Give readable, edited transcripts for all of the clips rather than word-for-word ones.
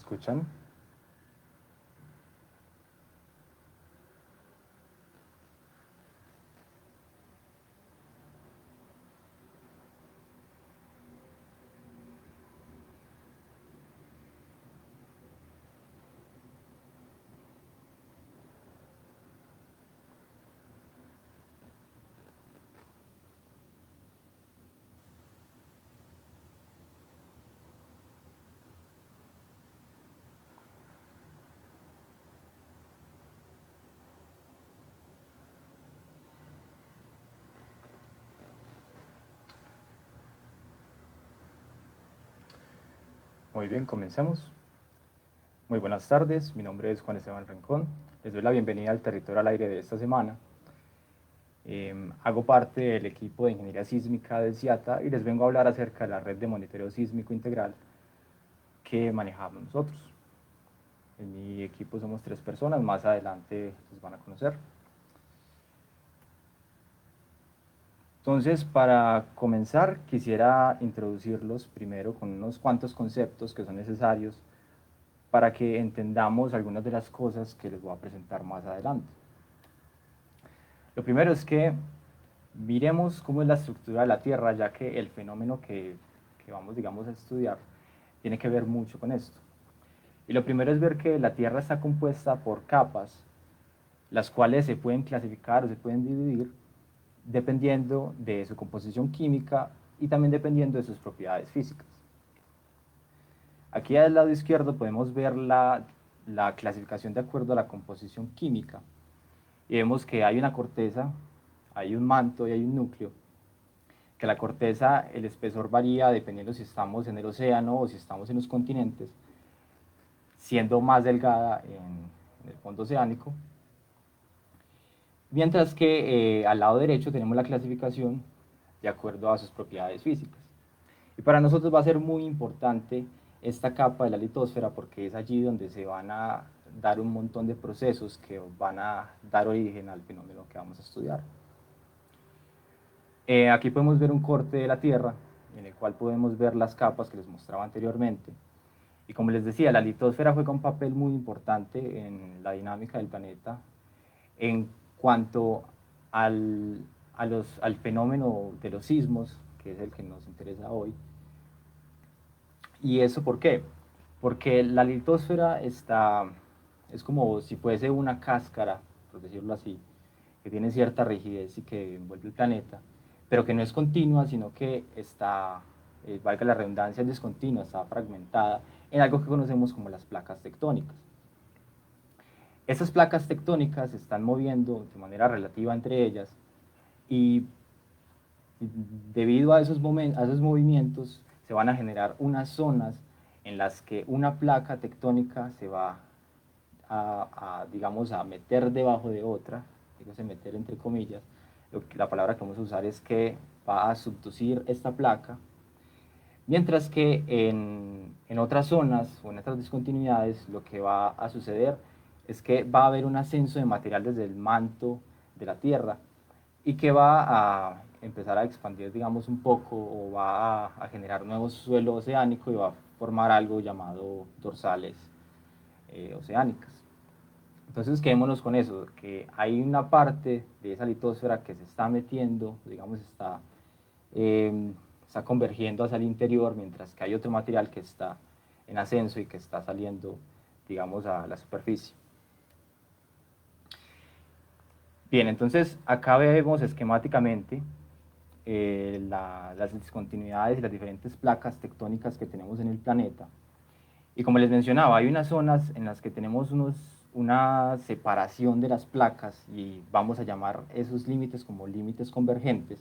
escuchan? Muy bien, comencemos. Muy buenas tardes, mi nombre es Juan Esteban Rincón. Les doy la bienvenida al Territorio al Aire de esta semana. Hago parte del equipo de Ingeniería Sísmica del CIATA y les vengo a hablar acerca de la red de monitoreo sísmico integral que manejamos nosotros. En mi equipo somos 3 personas, más adelante los van a conocer. Entonces, para comenzar, quisiera introducirlos primero con unos cuantos conceptos que son necesarios para que entendamos algunas de las cosas que les voy a presentar más adelante. Lo primero es que miremos cómo es la estructura de la Tierra, ya que el fenómeno que vamos, digamos, a estudiar tiene que ver mucho con esto. Y lo primero es ver que la Tierra está compuesta por capas, las cuales se pueden clasificar o se pueden dividir dependiendo de su composición química y también dependiendo de sus propiedades físicas. Aquí al lado izquierdo podemos ver la clasificación de acuerdo a la composición química y vemos que hay una corteza, hay un manto y hay un núcleo, que la corteza, el espesor varía dependiendo si estamos en el océano o si estamos en los continentes, siendo más delgada en el fondo oceánico, mientras que al lado derecho tenemos la clasificación de acuerdo a sus propiedades físicas. Y para nosotros va a ser muy importante esta capa de la litosfera porque es allí donde se van a dar un montón de procesos que van a dar origen al fenómeno que vamos a estudiar. Aquí podemos ver un corte de la Tierra en el cual podemos ver las capas que les mostraba anteriormente. Y como les decía, la litosfera juega un papel muy importante en la dinámica del planeta en cuanto al fenómeno de los sismos, que es el que nos interesa hoy. ¿Y eso por qué? Porque la litosfera es como si fuese una cáscara, por decirlo así, que tiene cierta rigidez y que envuelve el planeta, pero que no es continua, sino que está, valga la redundancia, es discontinua, está fragmentada en algo que conocemos como las placas tectónicas. Esas placas tectónicas se están moviendo de manera relativa entre ellas y debido a esos movimientos se van a generar unas zonas en las que una placa tectónica se va digamos, a meter debajo de otra, dígase meter entre comillas, la palabra que vamos a usar es que va a subducir esta placa, mientras que en otras zonas o en otras discontinuidades lo que va a suceder es que va a haber un ascenso de material desde el manto de la Tierra y que va a empezar a expandir, digamos, un poco o va a generar nuevo suelo oceánico y va a formar algo llamado dorsales oceánicas. Entonces quedémonos con eso, que hay una parte de esa litosfera que se está metiendo, digamos, está convergiendo hacia el interior, mientras que hay otro material que está en ascenso y que está saliendo, digamos, a la superficie. Bien, entonces acá vemos esquemáticamente las discontinuidades y las diferentes placas tectónicas que tenemos en el planeta. Y como les mencionaba, hay unas zonas en las que tenemos una separación de las placas y vamos a llamar esos límites como límites convergentes,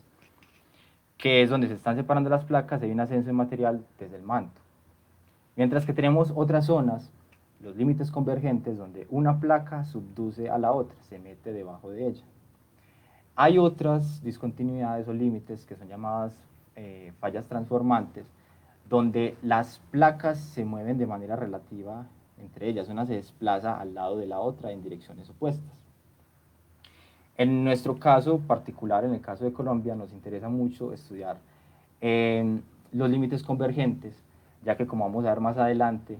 que es donde se están separando las placas y hay un ascenso de material desde el manto. Mientras que tenemos otras zonas, los límites convergentes, donde una placa subduce a la otra, se mete debajo de ella. Hay otras discontinuidades o límites que son llamadas fallas transformantes, donde las placas se mueven de manera relativa entre ellas, una se desplaza al lado de la otra en direcciones opuestas. En nuestro caso particular, en el caso de Colombia, nos interesa mucho estudiar los límites convergentes, ya que como vamos a ver más adelante,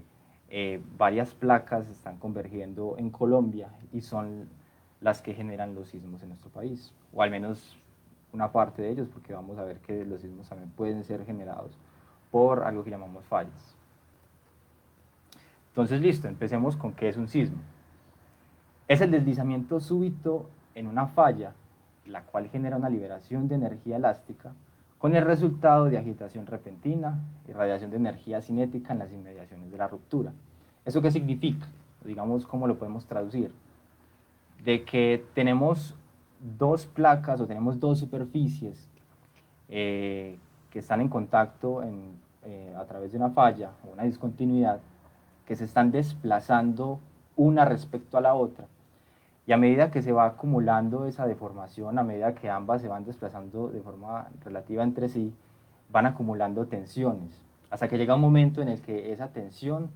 varias placas están convergiendo en Colombia y son las que generan los sismos en nuestro país, o al menos una parte de ellos, porque vamos a ver que los sismos también pueden ser generados por algo que llamamos fallas. Entonces, listo, empecemos con qué es un sismo. Es el deslizamiento súbito en una falla, la cual genera una liberación de energía elástica, con el resultado de agitación repentina y radiación de energía cinética en las inmediaciones de la ruptura. ¿Eso qué significa? Digamos, ¿cómo lo podemos traducir? De que tenemos dos placas o tenemos dos superficies que están en contacto a través de una falla o una discontinuidad, que se están desplazando una respecto a la otra. Y a medida que se va acumulando esa deformación, a medida que ambas se van desplazando de forma relativa entre sí, van acumulando tensiones, hasta que llega un momento en el que esa tensión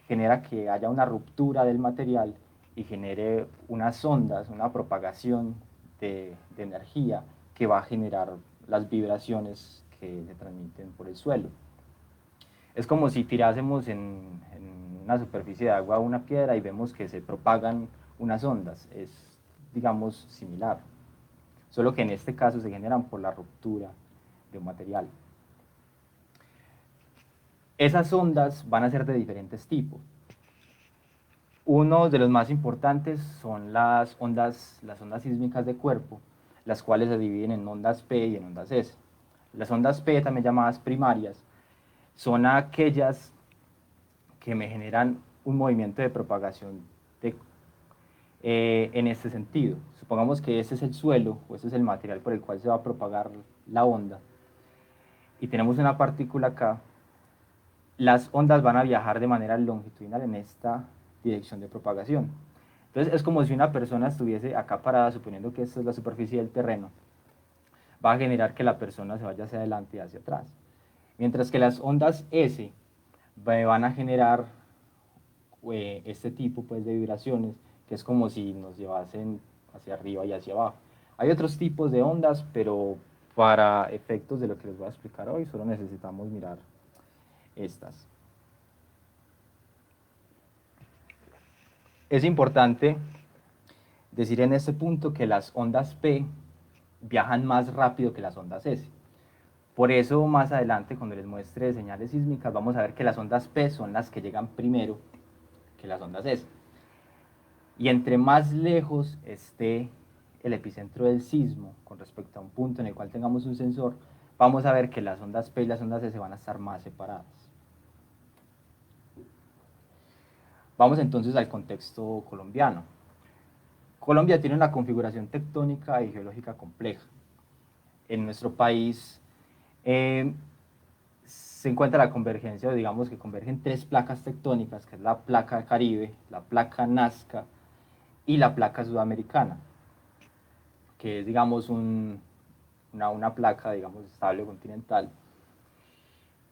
genera que haya una ruptura del material y genere unas ondas, una propagación de energía que va a generar las vibraciones que se transmiten por el suelo. Es como si tirásemos en una superficie de agua una piedra y vemos que se propagan unas ondas. Es, digamos, similar. Solo que en este caso se generan por la ruptura de un material. Esas ondas van a ser de diferentes tipos. Uno de los más importantes son las ondas sísmicas de cuerpo, las cuales se dividen en ondas P y en ondas S. Las ondas P, también llamadas primarias, son aquellas que me generan un movimiento de propagación en este sentido. Supongamos que ese es el suelo o ese es el material por el cual se va a propagar la onda y tenemos una partícula acá. Las ondas van a viajar de manera longitudinal en esta dirección de propagación. Entonces es como si una persona estuviese acá parada, suponiendo que esta es la superficie del terreno, va a generar que la persona se vaya hacia adelante y hacia atrás. Mientras que las ondas S van a generar este tipo pues, de vibraciones, que es como si nos llevasen hacia arriba y hacia abajo. Hay otros tipos de ondas, pero para efectos de lo que les voy a explicar hoy, solo necesitamos mirar estas. Es importante decir en este punto que las ondas P viajan más rápido que las ondas S. Por eso más adelante, cuando les muestre señales sísmicas, vamos a ver que las ondas P son las que llegan primero que las ondas S. Y entre más lejos esté el epicentro del sismo con respecto a un punto en el cual tengamos un sensor, vamos a ver que las ondas P y las ondas S van a estar más separadas. Vamos entonces al contexto colombiano. Colombia tiene una configuración tectónica y geológica compleja. En nuestro país se encuentra la convergencia, digamos que convergen tres placas tectónicas, que es la placa Caribe, la placa Nazca y la placa sudamericana, que es, digamos, una placa, digamos, estable continental.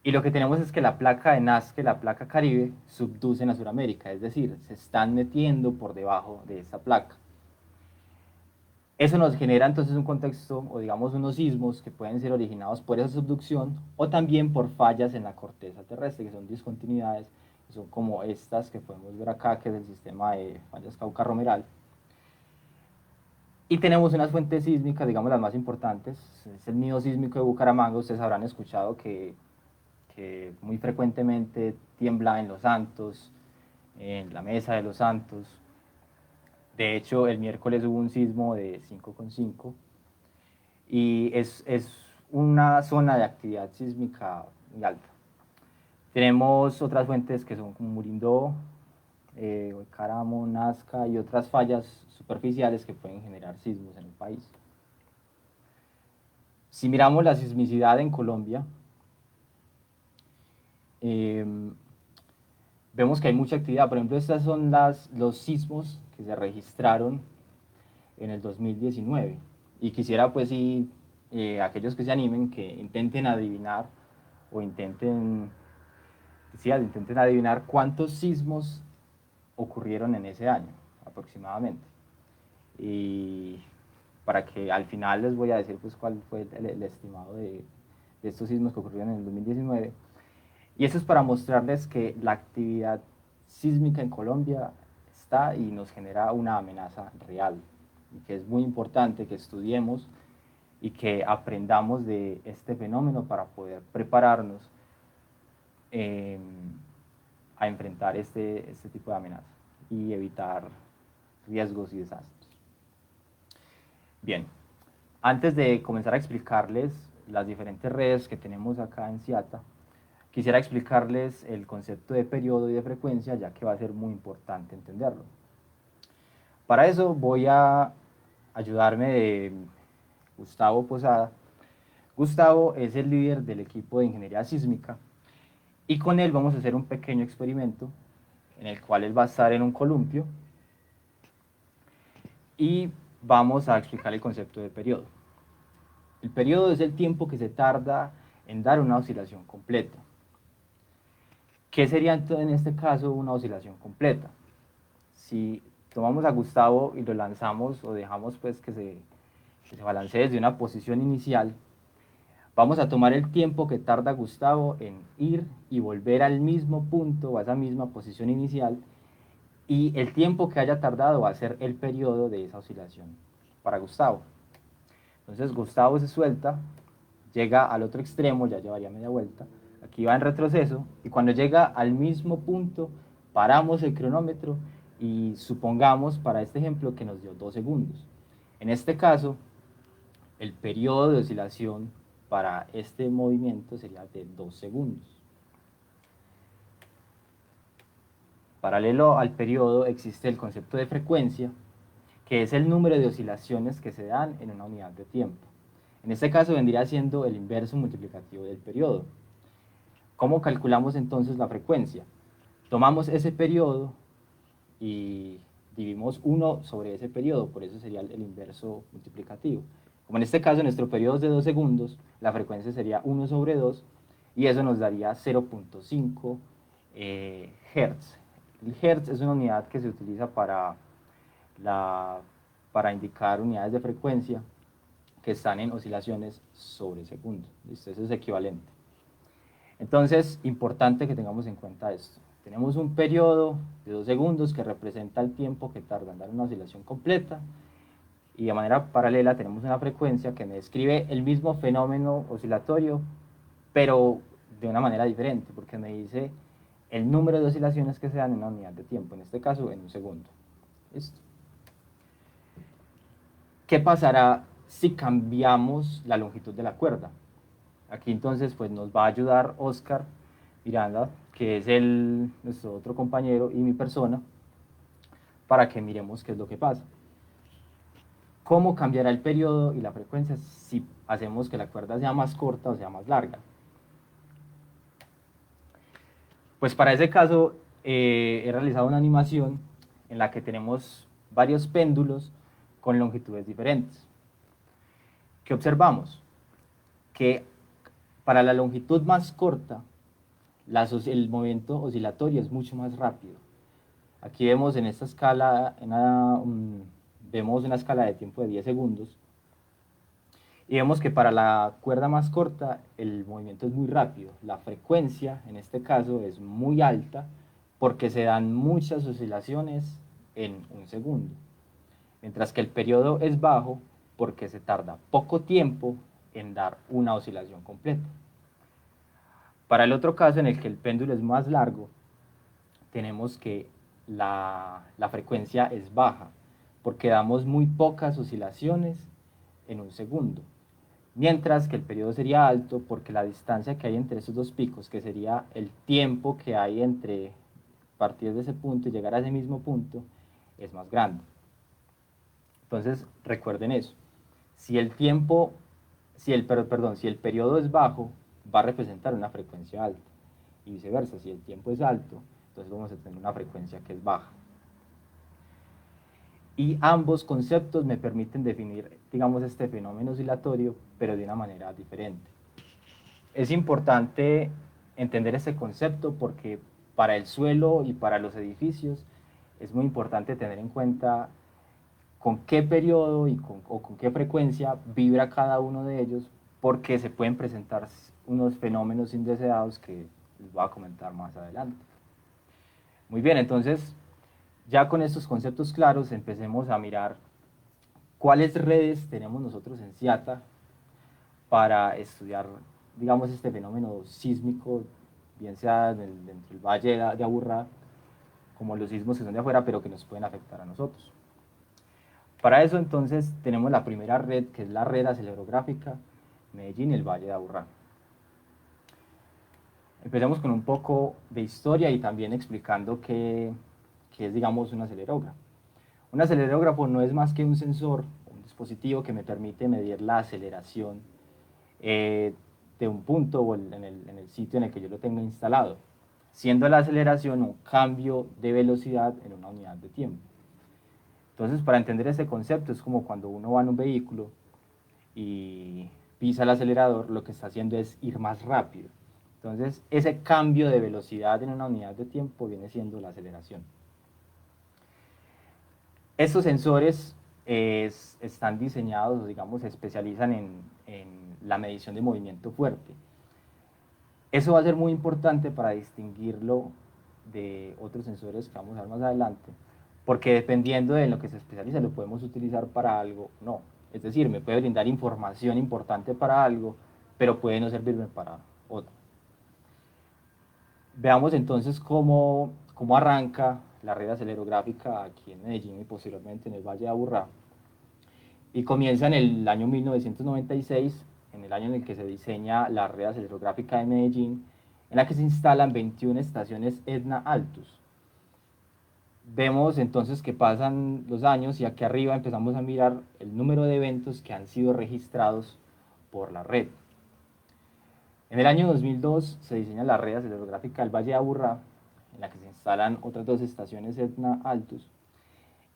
Y lo que tenemos es que la placa de Nazca y la placa Caribe subducen a Sudamérica, es decir, se están metiendo por debajo de esta placa. Eso nos genera entonces un contexto, o digamos unos sismos que pueden ser originados por esa subducción o también por fallas en la corteza terrestre, que son discontinuidades, que son como estas que podemos ver acá, que es el sistema de fallas Cauca-Romeral. Y tenemos unas fuentes sísmicas, digamos las más importantes, es el nido sísmico de Bucaramanga. Ustedes habrán escuchado que muy frecuentemente tiembla en Los Santos, en la Mesa de Los Santos. De hecho, el miércoles hubo un sismo de 5,5 y es una zona de actividad sísmica muy alta. Tenemos otras fuentes que son como Murindó, Caramo, Nazca y otras fallas superficiales que pueden generar sismos en el país. Si miramos la sismicidad en Colombia, vemos que hay mucha actividad. Por ejemplo, estos son los sismos que se registraron en el 2019. Y quisiera, pues, sí, aquellos que se animen, que intenten adivinar o intenten adivinar cuántos sismos ocurrieron en ese año, aproximadamente. Y para que al final les voy a decir pues cuál fue el estimado de estos sismos que ocurrieron en el 2019. Y eso es para mostrarles que la actividad sísmica en Colombia está y nos genera una amenaza real, y que es muy importante que estudiemos y que aprendamos de este fenómeno para poder prepararnos eh, a enfrentar este tipo de amenazas y evitar riesgos y desastres. Bien, antes de comenzar a explicarles las diferentes redes que tenemos acá en CIATA, quisiera explicarles el concepto de periodo y de frecuencia, ya que va a ser muy importante entenderlo. Para eso voy a ayudarme de Gustavo Posada. Gustavo es el líder del equipo de ingeniería sísmica y con él vamos a hacer un pequeño experimento en el cual él va a estar en un columpio y vamos a explicar el concepto de periodo. El periodo es el tiempo que se tarda en dar una oscilación completa. ¿Qué sería entonces en este caso una oscilación completa? Si tomamos a Gustavo y lo lanzamos o dejamos pues que se balancee desde una posición inicial, vamos a tomar el tiempo que tarda Gustavo en ir y volver al mismo punto o a esa misma posición inicial, y el tiempo que haya tardado va a ser el periodo de esa oscilación para Gustavo. Entonces Gustavo se suelta, llega al otro extremo, ya llevaría media vuelta, aquí va en retroceso, y cuando llega al mismo punto, paramos el cronómetro y supongamos para este ejemplo que nos dio 2 segundos. En este caso, el periodo de oscilación para este movimiento sería de 2 segundos. Paralelo al periodo existe el concepto de frecuencia, que es el número de oscilaciones que se dan en una unidad de tiempo. En este caso vendría siendo el inverso multiplicativo del periodo. ¿Cómo calculamos entonces la frecuencia? Tomamos ese periodo y dividimos 1 sobre ese periodo, por eso sería el inverso multiplicativo. Como en este caso nuestro periodo es de 2 segundos, la frecuencia sería 1 sobre 2, y eso nos daría 0.5 Hz. El Hertz es una unidad que se utiliza para indicar unidades de frecuencia que están en oscilaciones sobre segundo. ¿Listo? Eso es equivalente. Entonces, importante que tengamos en cuenta esto. Tenemos un periodo de 2 segundos que representa el tiempo que tarda en dar una oscilación completa, y de manera paralela tenemos una frecuencia que me describe el mismo fenómeno oscilatorio, pero de una manera diferente, porque me dice el número de oscilaciones que se dan en una unidad de tiempo, en este caso en un segundo. ¿Listo? ¿Qué pasará si cambiamos la longitud de la cuerda? Aquí entonces pues nos va a ayudar Oscar Miranda, que es nuestro otro compañero y mi persona, para que miremos qué es lo que pasa. ¿Cómo cambiará el periodo y la frecuencia si hacemos que la cuerda sea más corta o sea más larga? Pues para ese caso he realizado una animación en la que tenemos varios péndulos con longitudes diferentes. ¿Qué observamos? Que para la longitud más corta, el movimiento oscilatorio es mucho más rápido. Aquí vemos en esta escala, vemos una escala de tiempo de 10 segundos, y vemos que para la cuerda más corta el movimiento es muy rápido. La frecuencia, en este caso, es muy alta porque se dan muchas oscilaciones en un segundo. Mientras que el periodo es bajo porque se tarda poco tiempo en dar una oscilación completa. Para el otro caso, en el que el péndulo es más largo, tenemos que la frecuencia es baja porque damos muy pocas oscilaciones en un segundo. Mientras que el periodo sería alto porque la distancia que hay entre esos dos picos, que sería el tiempo que hay entre partir de ese punto y llegar a ese mismo punto, es más grande. Entonces, recuerden eso. Si el periodo es bajo, va a representar una frecuencia alta. Y viceversa, si el tiempo es alto, entonces vamos a tener una frecuencia que es baja. Y ambos conceptos me permiten definir, digamos, este fenómeno oscilatorio, pero de una manera diferente. Es importante entender este concepto porque para el suelo y para los edificios es muy importante tener en cuenta con qué periodo o con qué frecuencia vibra cada uno de ellos, porque se pueden presentar unos fenómenos indeseados que les voy a comentar más adelante. Muy bien, entonces ya con estos conceptos claros empecemos a mirar cuáles redes tenemos nosotros en CIATA para estudiar, digamos, este fenómeno sísmico, bien sea dentro del valle de Aburrá, como los sismos que son de afuera, pero que nos pueden afectar a nosotros. Para eso entonces tenemos la primera red, que es la red acelerográfica Medellín y el Valle de Aburrá. Empecemos con un poco de historia y también explicando qué es, digamos, un acelerógrafo. Un acelerógrafo no es más que un sensor, un dispositivo que me permite medir la aceleración de un punto o en el sitio en el que yo lo tengo instalado, siendo la aceleración un cambio de velocidad en una unidad de tiempo. Entonces, para entender este concepto, es como cuando uno va en un vehículo y pisa el acelerador, lo que está haciendo es ir más rápido. Entonces, ese cambio de velocidad en una unidad de tiempo viene siendo la aceleración. Estos sensores están diseñados, digamos, se especializan en la medición de movimiento fuerte. Eso va a ser muy importante para distinguirlo de otros sensores que vamos a ver más adelante, porque dependiendo de lo que se especializa, lo podemos utilizar para algo o no. Es decir, me puede brindar información importante para algo, pero puede no servirme para otro. Veamos entonces cómo arranca la red acelerográfica aquí en Medellín y posteriormente en el Valle de Aburrá. Y comienza en el año 1996, en el año en el que se diseña la red acelerográfica de Medellín, en la que se instalan 21 estaciones Etna Altus. Vemos entonces que pasan los años y aquí arriba empezamos a mirar el número de eventos que han sido registrados por la red. En el año 2002 se diseña la red acelerográfica del Valle de Aburrá, en la que se instalan otras 2 estaciones Etna Altus.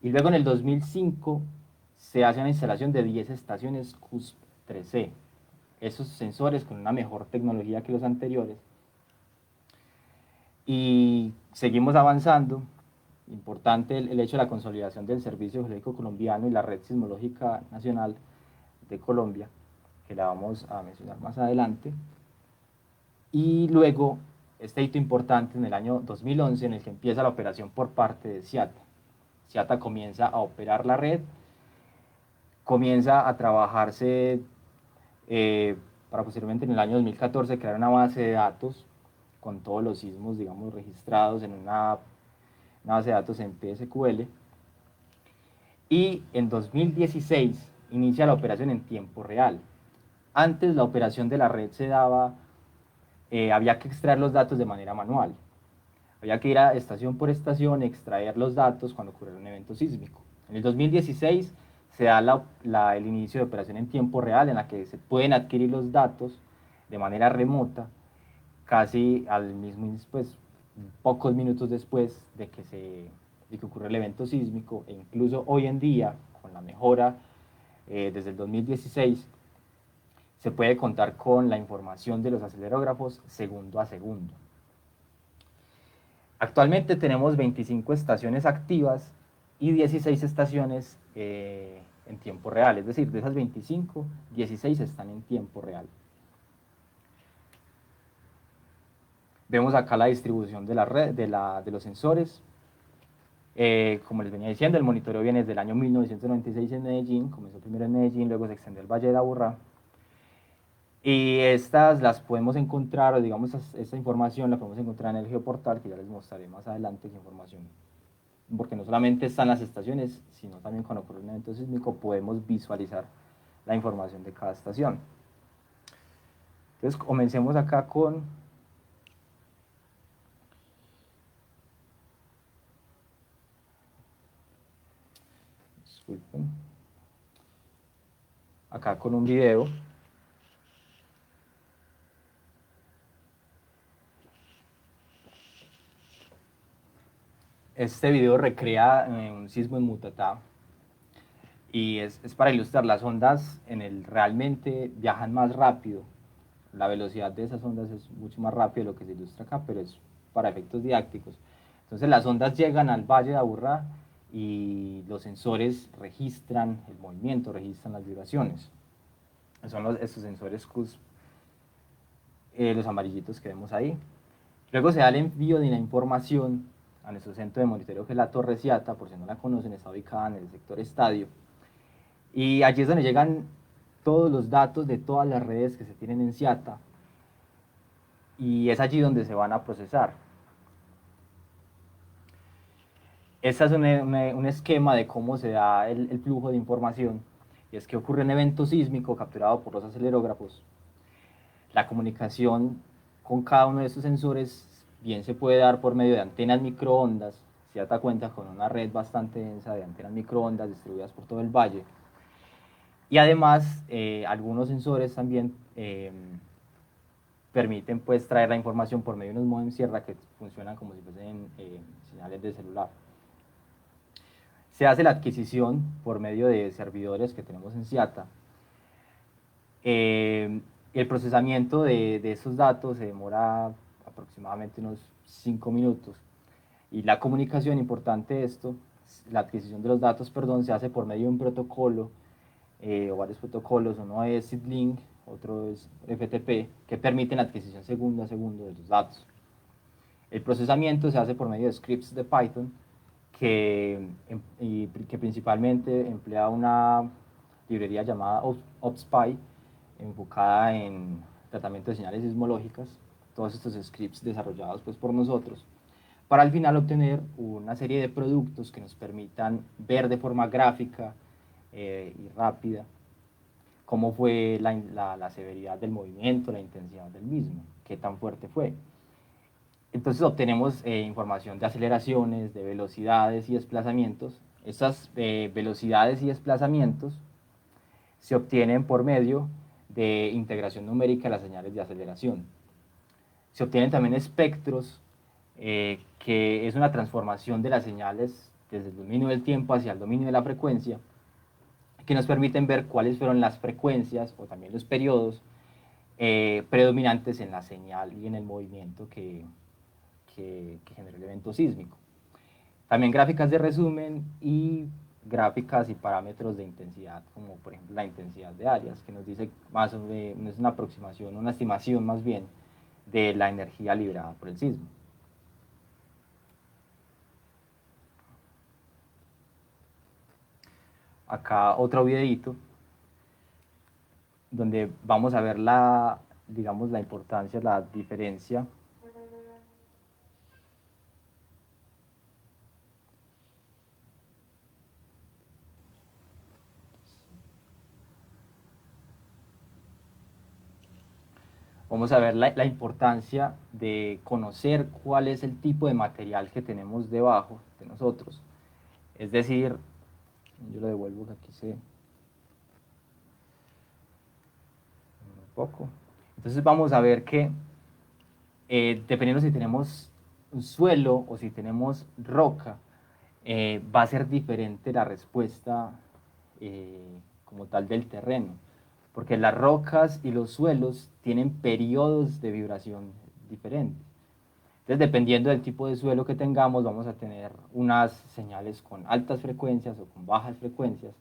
Y luego en el 2005 se hace una instalación de 10 estaciones CUSP-3C. Esos sensores con una mejor tecnología que los anteriores. Y seguimos avanzando. Importante el hecho de la consolidación del Servicio Geológico Colombiano y la Red Sismológica Nacional de Colombia, que la vamos a mencionar más adelante. Y luego, este hito importante en el año 2011, en el que empieza la operación por parte de CIATA. CIATA comienza a operar la red, comienza a trabajarse para posteriormente en el año 2014 crear una base de datos con todos los sismos, digamos, registrados en una base de datos en PSQL. Y en 2016 inicia la operación en tiempo real. Antes la operación de la red se daba, había que extraer los datos de manera manual. Había que ir a estación por estación, extraer los datos cuando ocurriera un evento sísmico. En el 2016 se da el inicio de operación en tiempo real, en la que se pueden adquirir los datos de manera remota, casi al mismo, pues, pocos minutos después de que ocurrió el evento sísmico, e incluso hoy en día, con la mejora desde el 2016, se puede contar con la información de los acelerógrafos segundo a segundo. Actualmente tenemos 25 estaciones activas y 16 estaciones en tiempo real, es decir, de esas 25, 16 están en tiempo real. Vemos acá la distribución de la red, de los sensores. Como les venía diciendo, el monitoreo viene desde el año 1996 en Medellín, comenzó primero en Medellín, luego se extendió al Valle de Aburrá. Y estas las podemos encontrar, o digamos, esta información la podemos encontrar en el geoportal, que ya les mostraré más adelante esa información. Porque no solamente están las estaciones, sino también cuando ocurre un evento sísmico podemos visualizar la información de cada estación. Entonces, comencemos acá con acá con un video. Este video recrea un sismo en Mutatá y es para ilustrar, las ondas realmente viajan más rápido. La velocidad de esas ondas es mucho más rápida de lo que se ilustra acá, pero es para efectos didácticos. Entonces las ondas llegan al Valle de Aburrá y los sensores registran el movimiento, registran las vibraciones. Son estos sensores CUSP, los amarillitos que vemos ahí. Luego se da el envío de la información a nuestro centro de monitoreo, que es la Torre Ciata. Por si no la conocen, está ubicada en el sector estadio. Y allí es donde llegan todos los datos de todas las redes que se tienen en Ciata, y es allí donde se van a procesar. Este es un esquema de cómo se da el flujo de información, y es que ocurre un evento sísmico capturado por los acelerógrafos. La comunicación con cada uno de estos sensores bien se puede dar por medio de antenas microondas. Ciata cuenta con una red bastante densa de antenas microondas distribuidas por todo el valle. Y además, algunos sensores también permiten pues traer la información por medio de unos modems sierra que funcionan como si fuesen señales de celular. Se hace la adquisición por medio de servidores que tenemos en Ciata. El procesamiento de esos datos se demora aproximadamente unos 5 minutos. Y la comunicación, importante esto, la adquisición de los datos, perdón, se hace por medio de un protocolo o varios protocolos. Uno es SID-Link, otro es FTP, que permiten la adquisición segundo a segundo de los datos. El procesamiento se hace por medio de scripts de Python, que principalmente emplea una librería llamada OpsPy, enfocada en tratamiento de señales sismológicas. Todos estos scripts desarrollados pues, por nosotros, para al final obtener una serie de productos que nos permitan ver de forma gráfica y rápida cómo fue la severidad del movimiento, la intensidad del mismo, qué tan fuerte fue. Entonces obtenemos información de aceleraciones, de velocidades y desplazamientos. Estas velocidades y desplazamientos se obtienen por medio de integración numérica de las señales de aceleración. Se obtienen también espectros, que es una transformación de las señales desde el dominio del tiempo hacia el dominio de la frecuencia, que nos permiten ver cuáles fueron las frecuencias o también los periodos predominantes en la señal y en el movimiento que generó el evento sísmico. También gráficas de resumen y gráficas y parámetros de intensidad, como por ejemplo la intensidad de áreas, que nos dice más o menos, es una aproximación, una estimación más bien de la energía liberada por el sismo. Acá otro videito donde vamos a ver digamos, la importancia, la diferencia vamos a ver la importancia de conocer cuál es el tipo de material que tenemos debajo de nosotros. Es decir, yo lo devuelvo que aquí un poco. Entonces vamos a ver que dependiendo si tenemos un suelo o si tenemos roca, va a ser diferente la respuesta como tal del terreno, porque las rocas y los suelos tienen periodos de vibración diferentes. Entonces, dependiendo del tipo de suelo que tengamos, vamos a tener unas señales con altas frecuencias o con bajas frecuencias,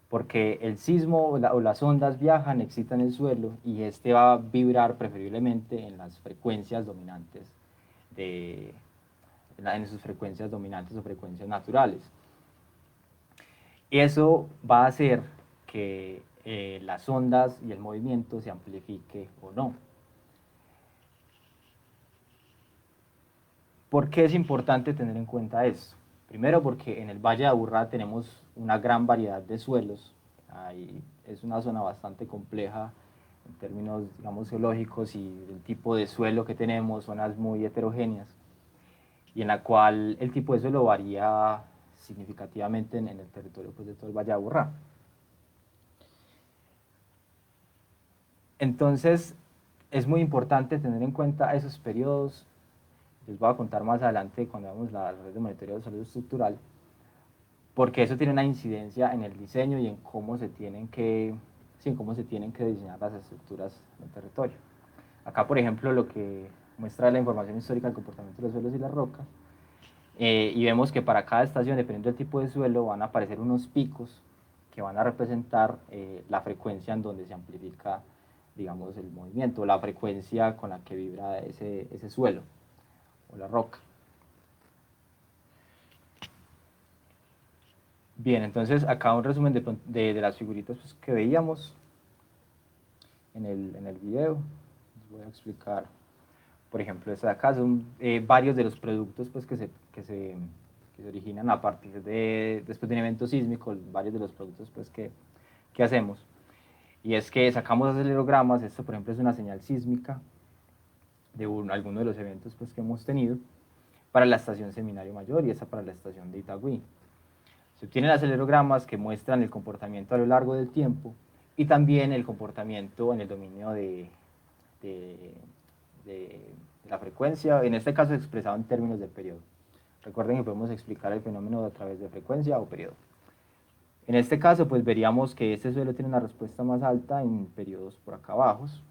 porque el sismo o las ondas viajan, excitan el suelo, y este va a vibrar preferiblemente en las frecuencias dominantes, en sus frecuencias dominantes o frecuencias naturales. Eso va a hacer que las ondas y el movimiento se amplifique o no. ¿Por qué es importante tener en cuenta esto? Primero, porque en el Valle de Aburrá tenemos una gran variedad de suelos. Es una zona bastante compleja en términos, digamos, geológicos y del tipo de suelo que tenemos, zonas muy heterogéneas, y en la cual el tipo de suelo varía significativamente en el territorio pues, de todo el Valle de Aburrá. Entonces, es muy importante tener en cuenta esos periodos. Les voy a contar más adelante cuando veamos la red de monitoreo de salud estructural, porque eso tiene una incidencia en el diseño y en cómo se tienen que, sí, en cómo se tienen que diseñar las estructuras del territorio. Acá, por ejemplo, lo que muestra la información histórica del comportamiento de los suelos y las rocas, y vemos que para cada estación, dependiendo del tipo de suelo, van a aparecer unos picos que van a representar la frecuencia en donde se amplifica, digamos, el movimiento, la frecuencia con la que vibra ese suelo o la roca. Bien, entonces acá un resumen de las figuritas pues, que veíamos en el video. Les voy a explicar, por ejemplo, esta de acá son varios de los productos pues, que se originan a partir después de un evento sísmico, varios de los productos pues, que hacemos. Y es que sacamos acelerogramas, esto por ejemplo es una señal sísmica de alguno de los eventos pues, que hemos tenido para la estación Seminario Mayor y esta para la estación de Itagüí. Se obtienen acelerogramas que muestran el comportamiento a lo largo del tiempo y también el comportamiento en el dominio de, de la frecuencia, en este caso expresado en términos de periodo. Recuerden que podemos explicar el fenómeno a través de frecuencia o periodo. En este caso, pues veríamos que este suelo tiene una respuesta más alta en periodos por acá abajos,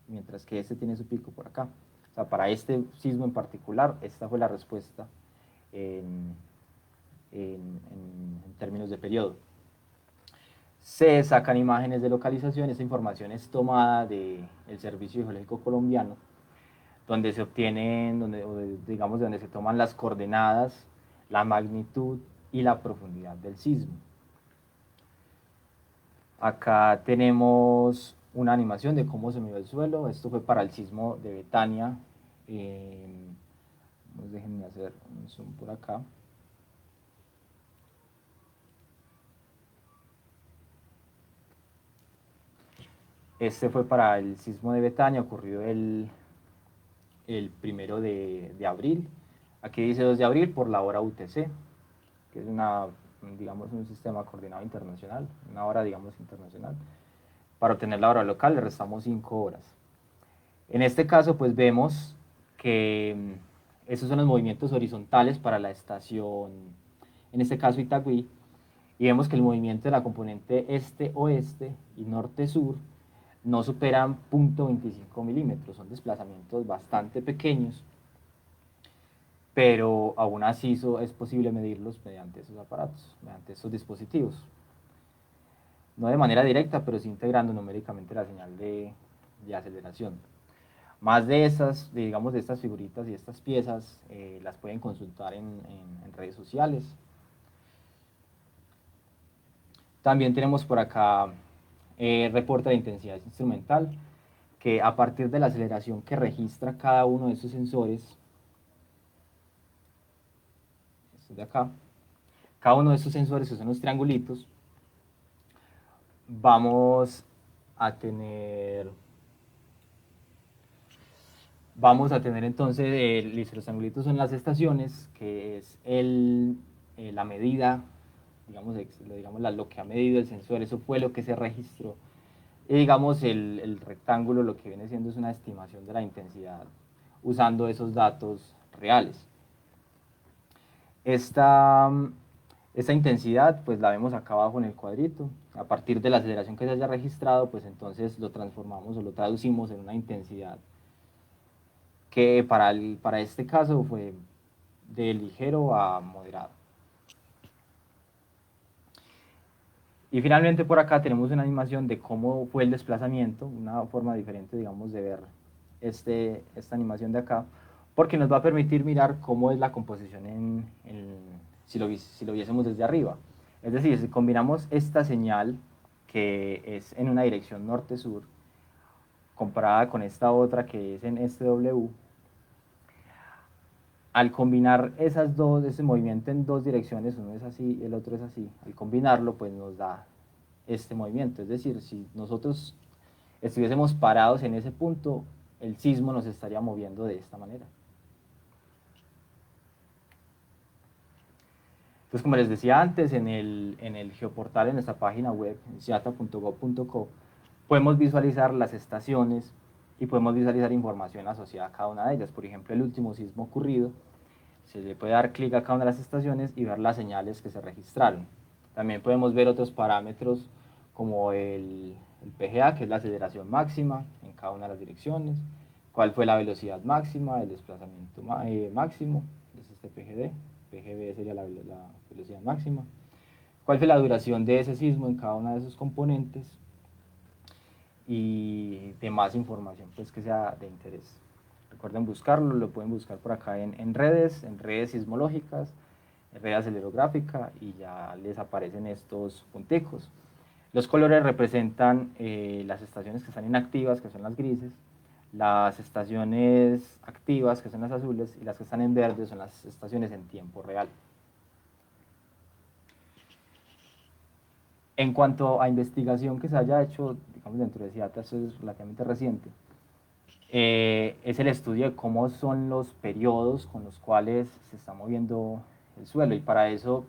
mientras que este tiene su pico por acá. O sea, para este sismo en particular, esta fue la respuesta en, en términos de periodo. Se sacan imágenes de localización, esta información es tomada del Servicio Geológico Colombiano, donde se obtienen, digamos, donde se toman las coordenadas, la magnitud y la profundidad del sismo. Acá tenemos una animación de cómo se midió el suelo. Esto fue para el sismo de Betania. Déjenme hacer un zoom por acá. Este fue para el sismo de Betania, ocurrió el 1 de abril. Aquí dice 2 de abril por la hora UTC, que es digamos, un sistema coordinado internacional, una hora, digamos, internacional. Para obtener la hora local le restamos 5 horas. En este caso, pues vemos que esos son los movimientos horizontales para la estación, en este caso Itagüí, y vemos que el movimiento de la componente este-oeste y norte-sur no superan 0.25 milímetros, son desplazamientos bastante pequeños, pero aún así es posible medirlos mediante esos aparatos, mediante estos dispositivos. No de manera directa, pero sí integrando numéricamente la señal de aceleración. Más de estas, digamos, de estas figuritas y estas piezas, las pueden consultar en redes sociales. También tenemos por acá reporte de intensidad instrumental, que a partir de la aceleración que registra cada uno de estos sensores, estos de acá, cada uno de estos sensores, que son los triangulitos, vamos a tener entonces, los triangulitos son las estaciones, que es la medida, digamos, lo que ha medido el sensor, eso fue lo que se registró. Y digamos, el rectángulo lo que viene siendo es una estimación de la intensidad usando esos datos reales. Esta intensidad, pues la vemos acá abajo en el cuadrito. A partir de la aceleración que se haya registrado, pues entonces lo transformamos o lo traducimos en una intensidad que para este caso fue de ligero a moderado. Y finalmente por acá tenemos una animación de cómo fue el desplazamiento, una forma diferente, digamos, de ver esta animación de acá, porque nos va a permitir mirar cómo es la composición si lo viésemos desde arriba. Es decir, si combinamos esta señal, que es en una dirección norte-sur, comparada con esta otra que es en este W, al combinar ese movimiento en dos direcciones, uno es así y el otro es así, al combinarlo pues nos da este movimiento. Es decir, si nosotros estuviésemos parados en ese punto, el sismo nos estaría moviendo de esta manera. Entonces, como les decía antes, en el geoportal, en nuestra página web, ciata.gov.co, podemos visualizar las estaciones y podemos visualizar información asociada a cada una de ellas. Por ejemplo, el último sismo ocurrido, se le puede dar clic a cada una de las estaciones y ver las señales que se registraron. También podemos ver otros parámetros como el PGA, que es la aceleración máxima en cada una de las direcciones, cuál fue la velocidad máxima, el desplazamiento máximo, es este PGD, PGB sería la velocidad máxima, cuál fue la duración de ese sismo en cada una de sus componentes y demás información pues, que sea de interés. Recuerden buscarlo, lo pueden buscar por acá en redes sismológicas, red acelerográfica, y ya les aparecen estos punticos. Los colores representan las estaciones que están inactivas, que son las grises, las estaciones activas, que son las azules, y las que están en verde son las estaciones en tiempo real. En cuanto a investigación que se haya hecho, digamos, dentro de CIATA, esto es relativamente reciente, es el estudio de cómo son los periodos con los cuales se está moviendo el suelo, y para eso,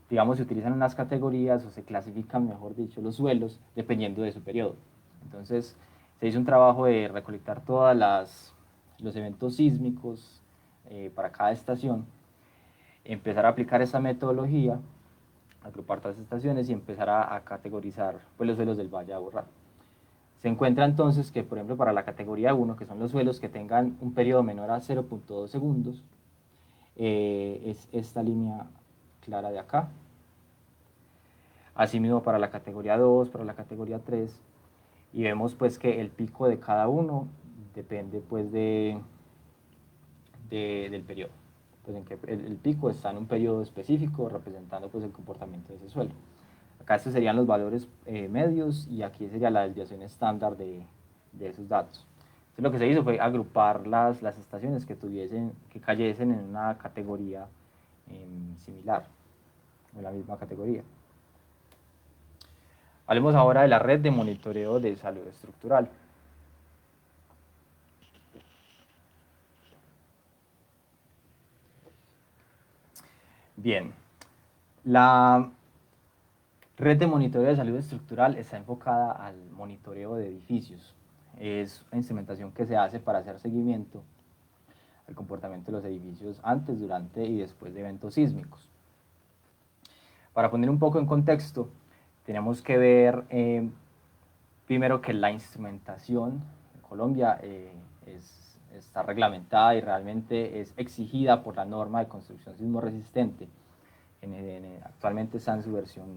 digamos, se utilizan unas categorías o se clasifican, mejor dicho, los suelos dependiendo de su periodo. Entonces, se hizo un trabajo de recolectar todos los eventos sísmicos para cada estación, empezar a aplicar esa metodología, agrupar todas las estaciones y empezar a categorizar pues, los suelos del Valle de Aburrá. Se encuentra entonces que, por ejemplo, para la categoría 1, que son los suelos que tengan un periodo menor a 0.2 segundos, es esta línea clara de acá. Asimismo para la categoría 2, para la categoría 3, y vemos pues que el pico de cada uno depende pues del periodo. Pues en que el pico está en un periodo específico representando pues el comportamiento de ese suelo. Acá estos serían los valores medios y aquí sería la desviación estándar de esos datos. Entonces lo que se hizo fue agrupar las estaciones que cayesen en una categoría similar, en la misma categoría. Hablemos ahora de la red de monitoreo de salud estructural. Bien, la red de monitoreo de salud estructural está enfocada al monitoreo de edificios. Es una instrumentación que se hace para hacer seguimiento al comportamiento de los edificios antes, durante y después de eventos sísmicos. Para poner un poco en contexto, tenemos que ver primero que la instrumentación en Colombia está reglamentada y realmente es exigida por la norma de construcción sismo resistente. Actualmente está en su versión,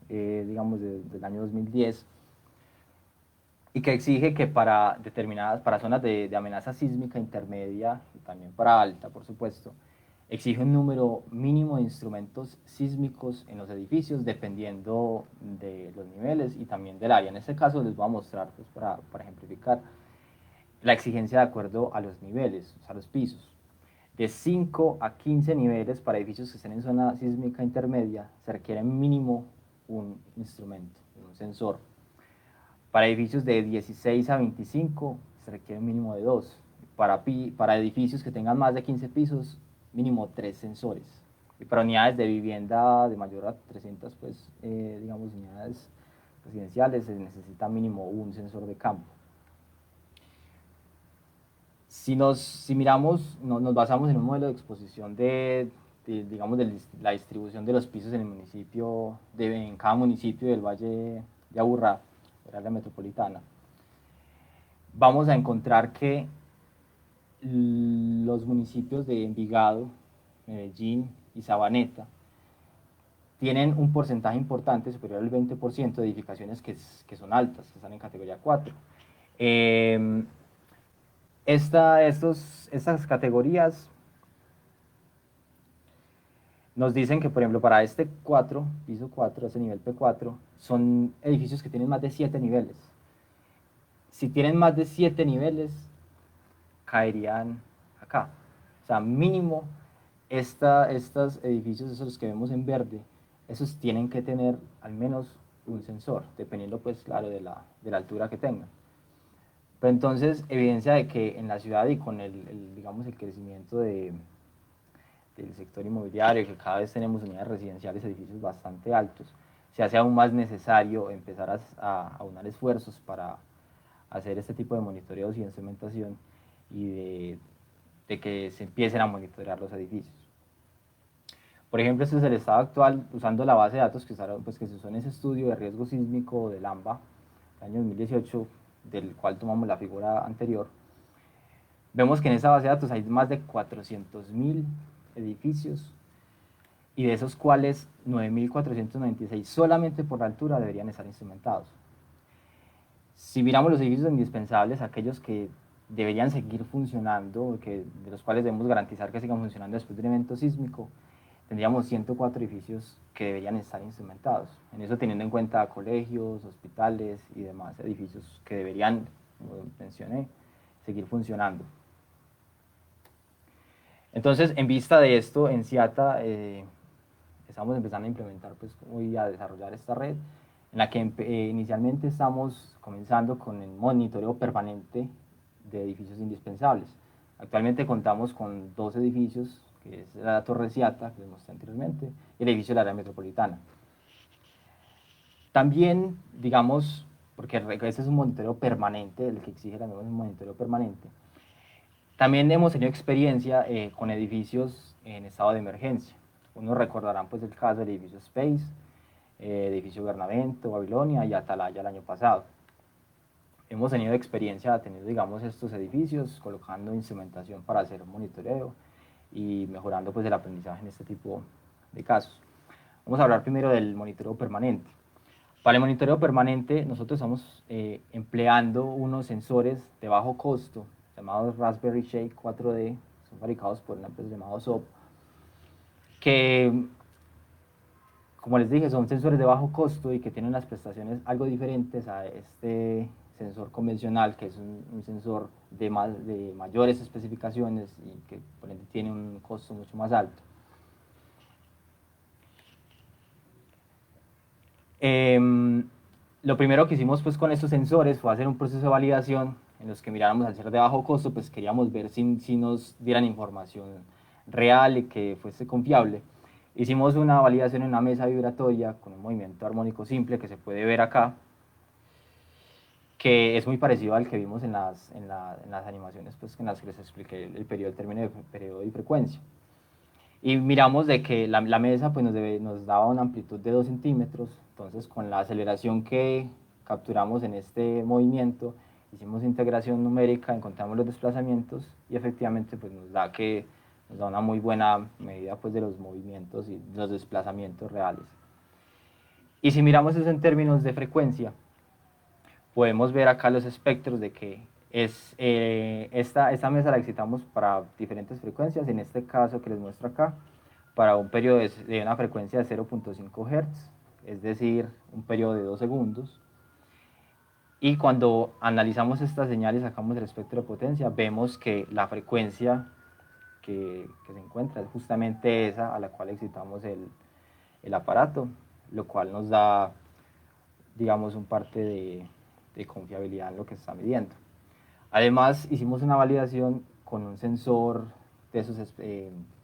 digamos, del año 2010, y que exige que para zonas de amenaza sísmica intermedia y también para alta, por supuesto, exige un número mínimo de instrumentos sísmicos en los edificios dependiendo de los niveles y también del área. En este caso les voy a mostrar, pues, para ejemplificar, la exigencia de acuerdo a los niveles, o sea, los pisos. De 5 a 15 niveles para edificios que estén en zona sísmica intermedia se requiere mínimo un instrumento, un sensor. Para edificios de 16 a 25 se requiere un mínimo de 2. Para edificios que tengan más de 15 pisos, mínimo 3 sensores. Y para unidades de vivienda de mayor a 300, pues, digamos, unidades residenciales, se necesita mínimo un sensor de campo. Si miramos, nos basamos en un modelo de exposición digamos, de la distribución de los pisos en el municipio, en cada municipio del Valle de Aburrá, el área metropolitana, vamos a encontrar que los municipios de Envigado, Medellín y Sabaneta tienen un porcentaje importante, superior al 20%, de edificaciones que son altas, que están en categoría 4. Estas categorías nos dicen que, por ejemplo, para este 4, piso 4, ese nivel P4, son edificios que tienen más de 7 niveles. Si tienen más de 7 niveles, caerían acá. O sea, mínimo, estos edificios, esos que vemos en verde, esos tienen que tener al menos un sensor, dependiendo, pues, claro, de la altura que tengan. Pero entonces, evidencia de que en la ciudad y con digamos, el crecimiento del sector inmobiliario, que cada vez tenemos unidades residenciales, edificios bastante altos, se hace aún más necesario empezar a aunar esfuerzos para hacer este tipo de monitoreos y instrumentación y de que se empiecen a monitorear los edificios. Por ejemplo, este es el estado actual usando la base de datos que se usó en ese estudio de riesgo sísmico del AMBA, del año 2018, del cual tomamos la figura anterior. Vemos que en esa base de datos hay más de 400.000 edificios, y de esos cuales 9.496 solamente por la altura deberían estar instrumentados. Si miramos los edificios indispensables, aquellos que deberían seguir funcionando, de los cuales debemos garantizar que sigan funcionando después del evento sísmico, tendríamos 104 edificios que deberían estar instrumentados. En eso teniendo en cuenta colegios, hospitales y demás edificios que deberían, como mencioné, seguir funcionando. Entonces, en vista de esto, en CIATA estamos empezando a implementar y a desarrollar esta red, en la que inicialmente estamos comenzando con el monitoreo permanente de edificios indispensables. Actualmente contamos con 2 edificios, que es la Torre CIATA, que les mostré anteriormente, y el edificio del área metropolitana. También, digamos, porque este es un monitoreo permanente, el que exige la norma es un monitoreo permanente, también hemos tenido experiencia con edificios en estado de emergencia. Unos recordarán pues el caso del edificio Space, edificio Bernavento, Babilonia y Atalaya el año pasado. Hemos tenido experiencia teniendo, digamos, estos edificios, colocando instrumentación para hacer monitoreo y mejorando pues el aprendizaje en este tipo de casos. Vamos a hablar primero del monitoreo permanente. Para el monitoreo permanente nosotros estamos empleando unos sensores de bajo costo llamados Raspberry Shake 4D, son fabricados por una empresa llamada SOP, que, como les dije, son sensores de bajo costo y que tienen unas prestaciones algo diferentes a este sensor convencional, que es un sensor de mayores especificaciones y que por ende tiene un costo mucho más alto. Lo primero que hicimos pues con estos sensores fue hacer un proceso de validación en los que miráramos al ser de bajo costo, pues queríamos ver si nos dieran información real y que fuese confiable. Hicimos una validación en una mesa vibratoria con un movimiento armónico simple que se puede ver acá, que es muy parecido al que vimos en las animaciones pues, en las que les expliqué el periodo, el término de periodo y frecuencia. Y miramos de que la mesa pues, nos daba una amplitud de 2 centímetros, entonces con la aceleración que capturamos en este movimiento, hicimos integración numérica, encontramos los desplazamientos y efectivamente pues, nos da una muy buena medida pues, de los movimientos y los desplazamientos reales. Y si miramos eso en términos de frecuencia, podemos ver acá los espectros de que esta mesa la excitamos para diferentes frecuencias, en este caso que les muestro acá, para un periodo de una frecuencia de 0.5 Hz, es decir, un periodo de 2 segundos. Y cuando analizamos estas señales, sacamos el espectro de potencia, vemos que la frecuencia que se encuentra es justamente esa a la cual excitamos el aparato, lo cual nos da, digamos, un parte de confiabilidad en lo que se está midiendo. Además, hicimos una validación con un sensor de esos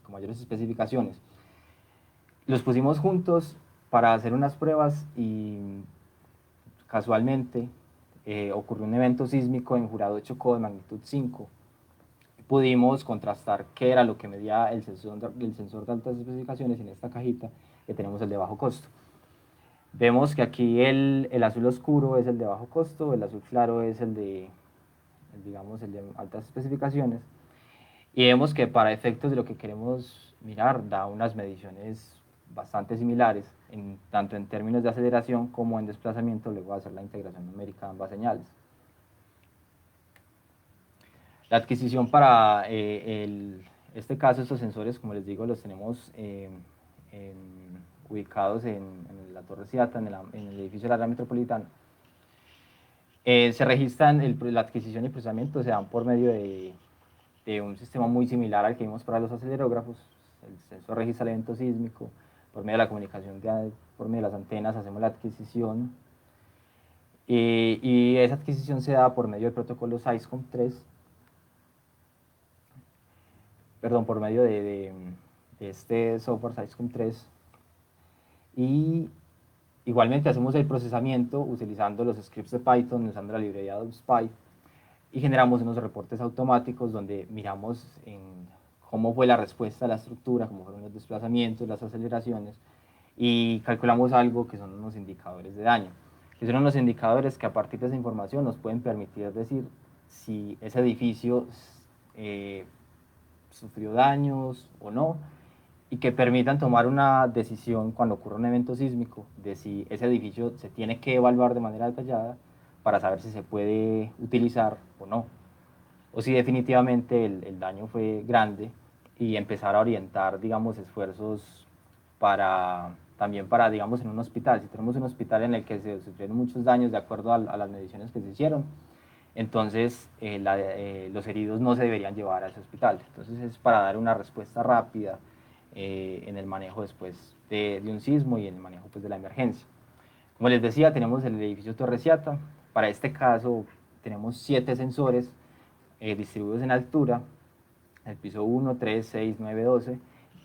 con mayores especificaciones. Los pusimos juntos para hacer unas pruebas y casualmente ocurrió un evento sísmico en Jurado de Chocó de magnitud 5. Pudimos contrastar qué era lo que medía el sensor de altas especificaciones en esta cajita, que tenemos el de bajo costo. Vemos que aquí el azul oscuro es el de bajo costo, el azul claro es el de altas especificaciones, y vemos que para efectos de lo que queremos mirar da unas mediciones bastante similares, tanto en términos de aceleración como en desplazamiento, luego de hacer la integración numérica de ambas señales. La adquisición para este caso, estos sensores, como les digo, los tenemos ubicados en la Torre CIATA, en el edificio del área metropolitana. Se registran, la adquisición y procesamiento se dan por medio de un sistema muy similar al que vimos para los acelerógrafos. El sensor registra el evento sísmico, por medio de la comunicación, por medio de las antenas hacemos la adquisición, y esa adquisición se da por medio del protocolo SISCOM-3, perdón, por medio de este software SISCOM-3, y igualmente hacemos el procesamiento utilizando los scripts de Python, usando la librería DubSpy, y generamos unos reportes automáticos donde miramos cómo fue la respuesta a la estructura, cómo fueron los desplazamientos, las aceleraciones, y calculamos algo que son unos indicadores de daño, que son unos indicadores que a partir de esa información nos pueden permitir decir si ese edificio sufrió daños o no, y que permitan tomar una decisión cuando ocurre un evento sísmico de si ese edificio se tiene que evaluar de manera detallada para saber si se puede utilizar o no, o si definitivamente el daño fue grande y empezar a orientar, digamos, esfuerzos también para, digamos, en un hospital. Si tenemos un hospital en el que se sufrieron muchos daños de acuerdo a las mediciones que se hicieron, entonces los heridos no se deberían llevar a ese hospital. Entonces es para dar una respuesta rápida en el manejo después de un sismo y en el manejo pues, de la emergencia. Como les decía, tenemos el edificio Torre Ciata. Para este caso tenemos 7 sensores distribuidos en altura, en el piso 1, 3, 6, 9, 12,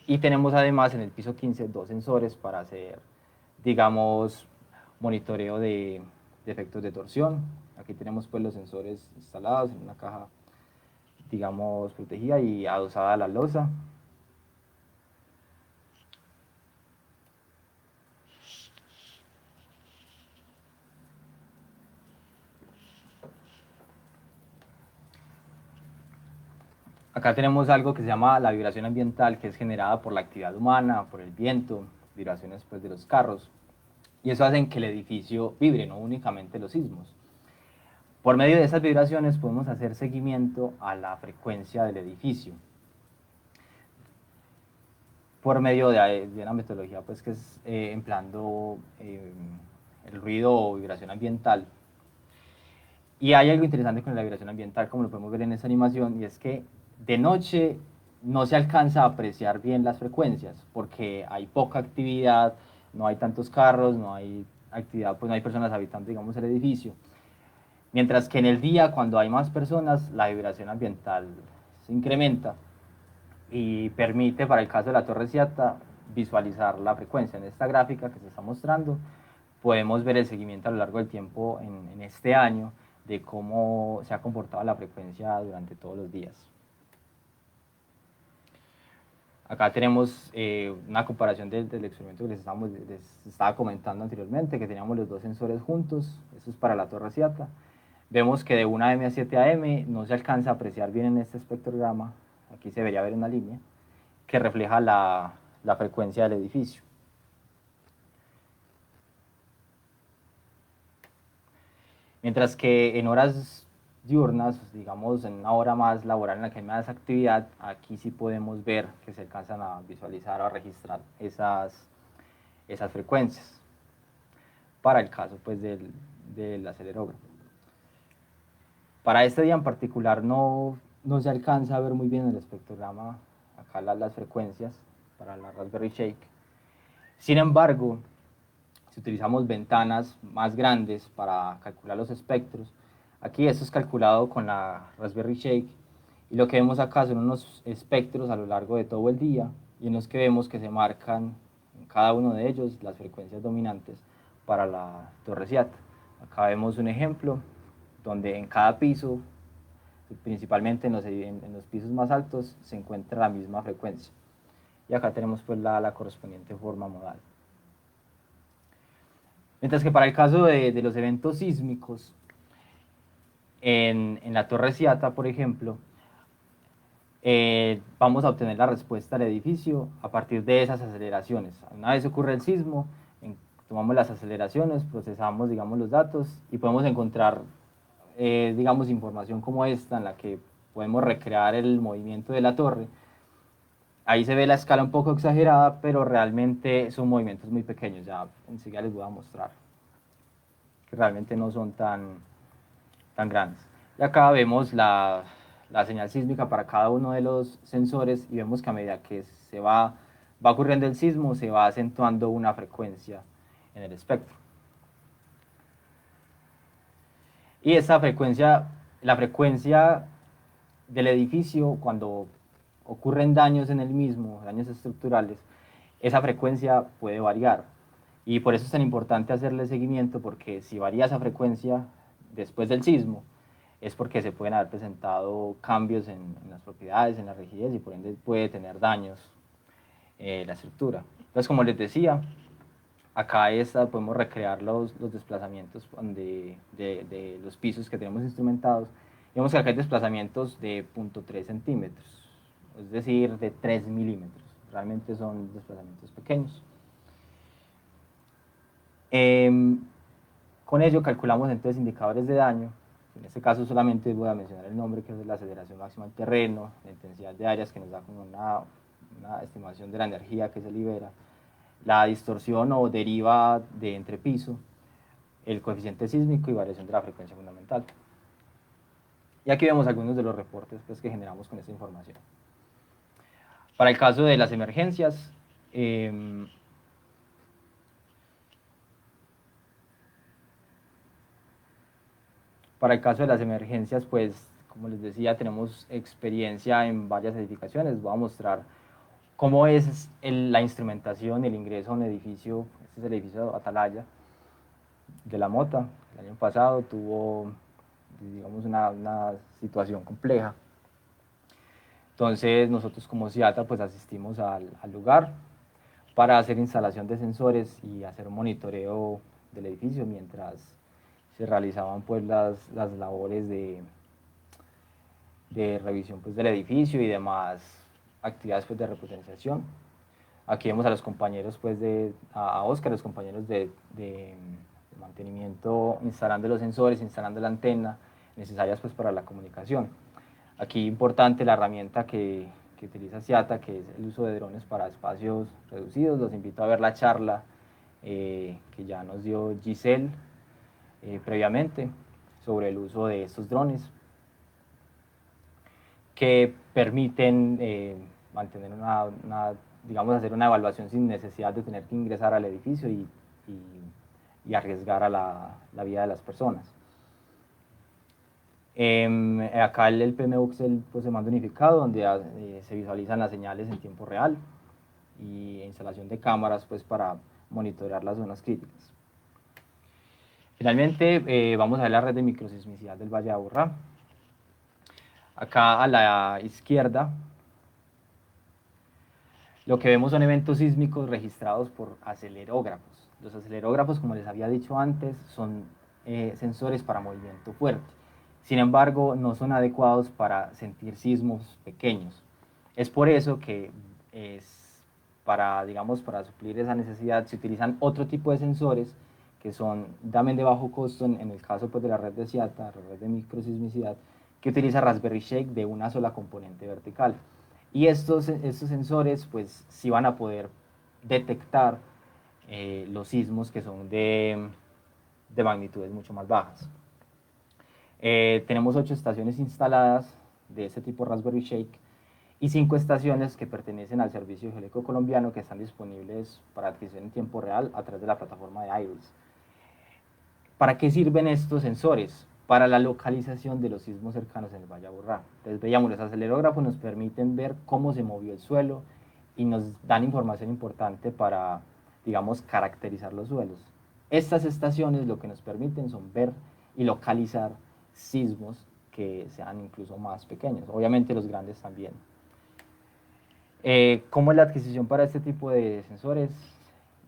y tenemos además en el piso 15 2 sensores para hacer, digamos, monitoreo de efectos de torsión. Aquí tenemos pues los sensores instalados en una caja, digamos, protegida y adosada a la losa. Acá tenemos algo que se llama la vibración ambiental, que es generada por la actividad humana, por el viento, vibraciones pues, de los carros. Y eso hace que el edificio vibre, no únicamente los sismos. Por medio de esas vibraciones podemos hacer seguimiento a la frecuencia del edificio. Por medio de una metodología pues, que es empleando el ruido o vibración ambiental. Y hay algo interesante con la vibración ambiental, como lo podemos ver en esta animación, y es que de noche no se alcanza a apreciar bien las frecuencias, porque hay poca actividad, no hay tantos carros, no hay actividad, pues no hay personas habitando, digamos, el edificio. Mientras que en el día, cuando hay más personas, la vibración ambiental se incrementa y permite, para el caso de la Torre Ciata, visualizar la frecuencia. En esta gráfica que se está mostrando, podemos ver el seguimiento a lo largo del tiempo en este año de cómo se ha comportado la frecuencia durante todos los días. Acá tenemos una comparación del experimento que les estaba comentando anteriormente, que teníamos los 2 sensores juntos. Eso es para la Torre Ciata. Vemos que de 1 AM a 7 AM no se alcanza a apreciar bien en este espectrograma. Aquí se debería ver una línea que refleja la frecuencia del edificio. Mientras que en horas diurnas, digamos en una hora más laboral en la que hay más actividad, aquí sí podemos ver que se alcanzan a visualizar o a registrar esas frecuencias para el caso pues, del acelerógrafo. Para este día en particular no se alcanza a ver muy bien en el espectrograma acá las frecuencias para la Raspberry Shake. Sin embargo, si utilizamos ventanas más grandes para calcular los espectros, aquí esto es calculado con la Raspberry Shake y lo que vemos acá son unos espectros a lo largo de todo el día y en los que vemos que se marcan en cada uno de ellos las frecuencias dominantes para la Torre Ciata. Acá vemos un ejemplo donde en cada piso, principalmente en los pisos más altos, se encuentra la misma frecuencia. Y acá tenemos pues la correspondiente forma modal. Mientras que para el caso de los eventos sísmicos, en la Torre Ciata, por ejemplo, vamos a obtener la respuesta del edificio a partir de esas aceleraciones. Una vez ocurre el sismo, tomamos las aceleraciones, procesamos, digamos, los datos y podemos encontrar, digamos, información como esta en la que podemos recrear el movimiento de la torre. Ahí se ve la escala un poco exagerada, pero realmente son movimientos muy pequeños. Ya enseguida les voy a mostrar que realmente no son tan grandes. Y acá vemos la señal sísmica para cada uno de los sensores y vemos que a medida que va ocurriendo el sismo, se va acentuando una frecuencia en el espectro. Y esa frecuencia, la frecuencia del edificio, cuando ocurren daños en el mismo, daños estructurales, esa frecuencia puede variar. Y por eso es tan importante hacerle seguimiento, porque si varía esa frecuencia después del sismo, es porque se pueden haber presentado cambios en las propiedades, en la rigidez, y por ende puede tener daños la estructura. Entonces, como les decía, acá podemos recrear los desplazamientos de los pisos que tenemos instrumentados. Vemos que acá hay desplazamientos de 0.3 centímetros, es decir, de 3 milímetros. Realmente son desplazamientos pequeños. Con ello calculamos entonces indicadores de daño. En este caso solamente voy a mencionar el nombre, que es la aceleración máxima del terreno, la intensidad de áreas, que nos da como una estimación de la energía que se libera, la distorsión o deriva de entrepiso, el coeficiente sísmico y variación de la frecuencia fundamental. Y aquí vemos algunos de los reportes pues, que generamos con esta información. Para el caso de las emergencias, pues, como les decía, tenemos experiencia en varias edificaciones. Voy a mostrar cómo es la instrumentación y el ingreso a un edificio. Este es el edificio Atalaya de La Mota. El año pasado tuvo, digamos, una situación compleja. Entonces, nosotros como CIATA, pues asistimos al lugar para hacer instalación de sensores y hacer un monitoreo del edificio mientras se realizaban pues las labores de revisión pues, del edificio y demás actividades pues, de repotenciación. Aquí vemos a los compañeros, pues, a Oscar, los compañeros de mantenimiento, instalando los sensores, instalando la antena necesarias pues, para la comunicación. Aquí importante la herramienta que utiliza CIATA, que es el uso de drones para espacios reducidos. Los invito a ver la charla que ya nos dio Giselle previamente sobre el uso de estos drones que permiten mantener digamos, hacer una evaluación sin necesidad de tener que ingresar al edificio y arriesgar a la vida de las personas. Acá el PMU es el procesamiento unificado, donde se visualizan las señales en tiempo real y instalación de cámaras pues, para monitorear las zonas críticas. Finalmente, vamos a ver la red de microsismicidad del Valle de Aburrá. Acá a la izquierda, lo que vemos son eventos sísmicos registrados por acelerógrafos. Los acelerógrafos, como les había dicho antes, son sensores para movimiento fuerte. Sin embargo, no son adecuados para sentir sismos pequeños. Es por eso que digamos, para suplir esa necesidad se utilizan otro tipo de sensores que son también de bajo costo, en el caso pues, de la red de CIATA, la red de microsismicidad, que utiliza Raspberry Shake de una sola componente vertical. Y estos sensores pues sí van a poder detectar los sismos que son de magnitudes mucho más bajas. Tenemos 8 estaciones instaladas de este tipo Raspberry Shake y 5 estaciones que pertenecen al Servicio Geológico Colombiano que están disponibles para adquisición en tiempo real a través de la plataforma de IRIS. ¿Para qué sirven estos sensores? Para la localización de los sismos cercanos en el Valle de Aburrá. Entonces veíamos, los acelerógrafos nos permiten ver cómo se movió el suelo y nos dan información importante para, digamos, caracterizar los suelos. Estas estaciones lo que nos permiten son ver y localizar sismos que sean incluso más pequeños. Obviamente los grandes también. ¿Cómo es la adquisición para este tipo de sensores?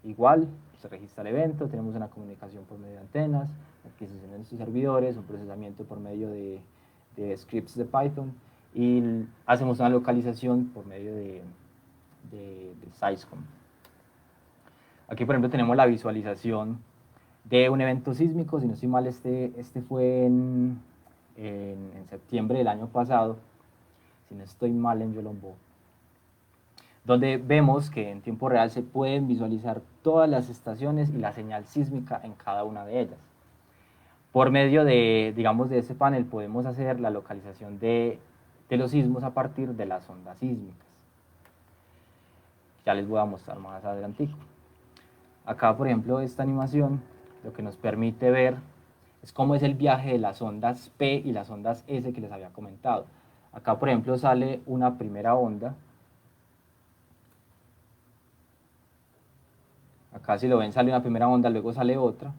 Igual, se registra el evento, tenemos una comunicación por medio de antenas, adquisición de nuestros servidores, un procesamiento por medio de scripts de Python y hacemos una localización por medio de SciScom. Aquí, por ejemplo, tenemos la visualización de un evento sísmico. Si no estoy mal, este fue en septiembre del año pasado, si no estoy mal, en Yolombó, donde vemos que en tiempo real se pueden visualizar todas las estaciones y la señal sísmica en cada una de ellas. Por medio de, digamos, de este panel podemos hacer la localización de los sismos a partir de las ondas sísmicas. Ya les voy a mostrar más adelante. Acá, por ejemplo, esta animación lo que nos permite ver es cómo es el viaje de las ondas P y las ondas S que les había comentado. Acá, por ejemplo, sale una primera onda. Acá si lo ven sale una primera onda, luego sale otra.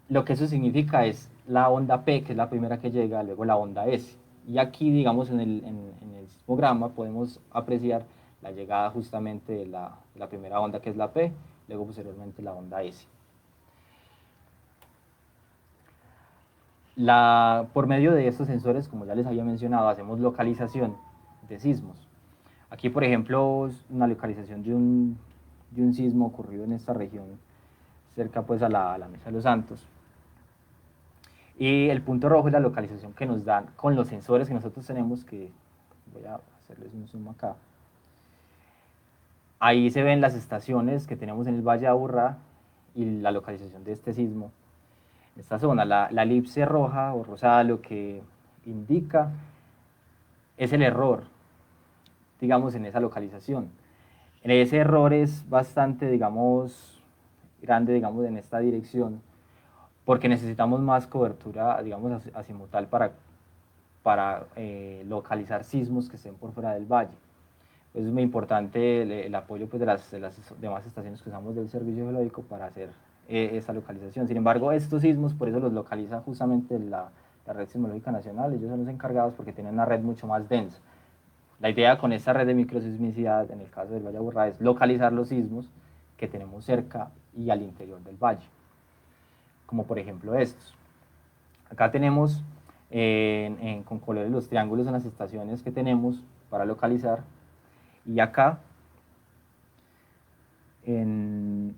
Lo que eso significa es la onda P, que es la primera que llega, luego la onda S. Y aquí, digamos, en el sismograma podemos apreciar la llegada justamente de la primera onda, que es la P, luego posteriormente la onda S. Por medio de estos sensores, como ya les había mencionado, hacemos localización de sismos. Aquí, por ejemplo, una localización de un sismo ocurrido en esta región, cerca pues a la Mesa de los Santos. Y el punto rojo es la localización que nos dan con los sensores que nosotros tenemos, que voy a hacerles un zoom acá. Ahí se ven las estaciones que tenemos en el Valle de Aburrá y la localización de este sismo. En esta zona, la elipse roja o rosada lo que indica es el error, digamos, en esa localización. Ese error es bastante, digamos, grande, digamos, en esta dirección, porque necesitamos más cobertura, digamos, azimutal para localizar sismos que estén por fuera del valle. Es muy importante el apoyo pues, de las demás estaciones que usamos del servicio geológico para hacer esa localización. Sin embargo, estos sismos, por eso los localiza justamente la Red Sismológica Nacional. Ellos son los encargados porque tienen una red mucho más densa. La idea con esta red de microsismicidad, en el caso del Valle Aburrá, es localizar los sismos que tenemos cerca y al interior del valle, como por ejemplo estos. Acá tenemos con colores los triángulos en las estaciones que tenemos para localizar, y acá en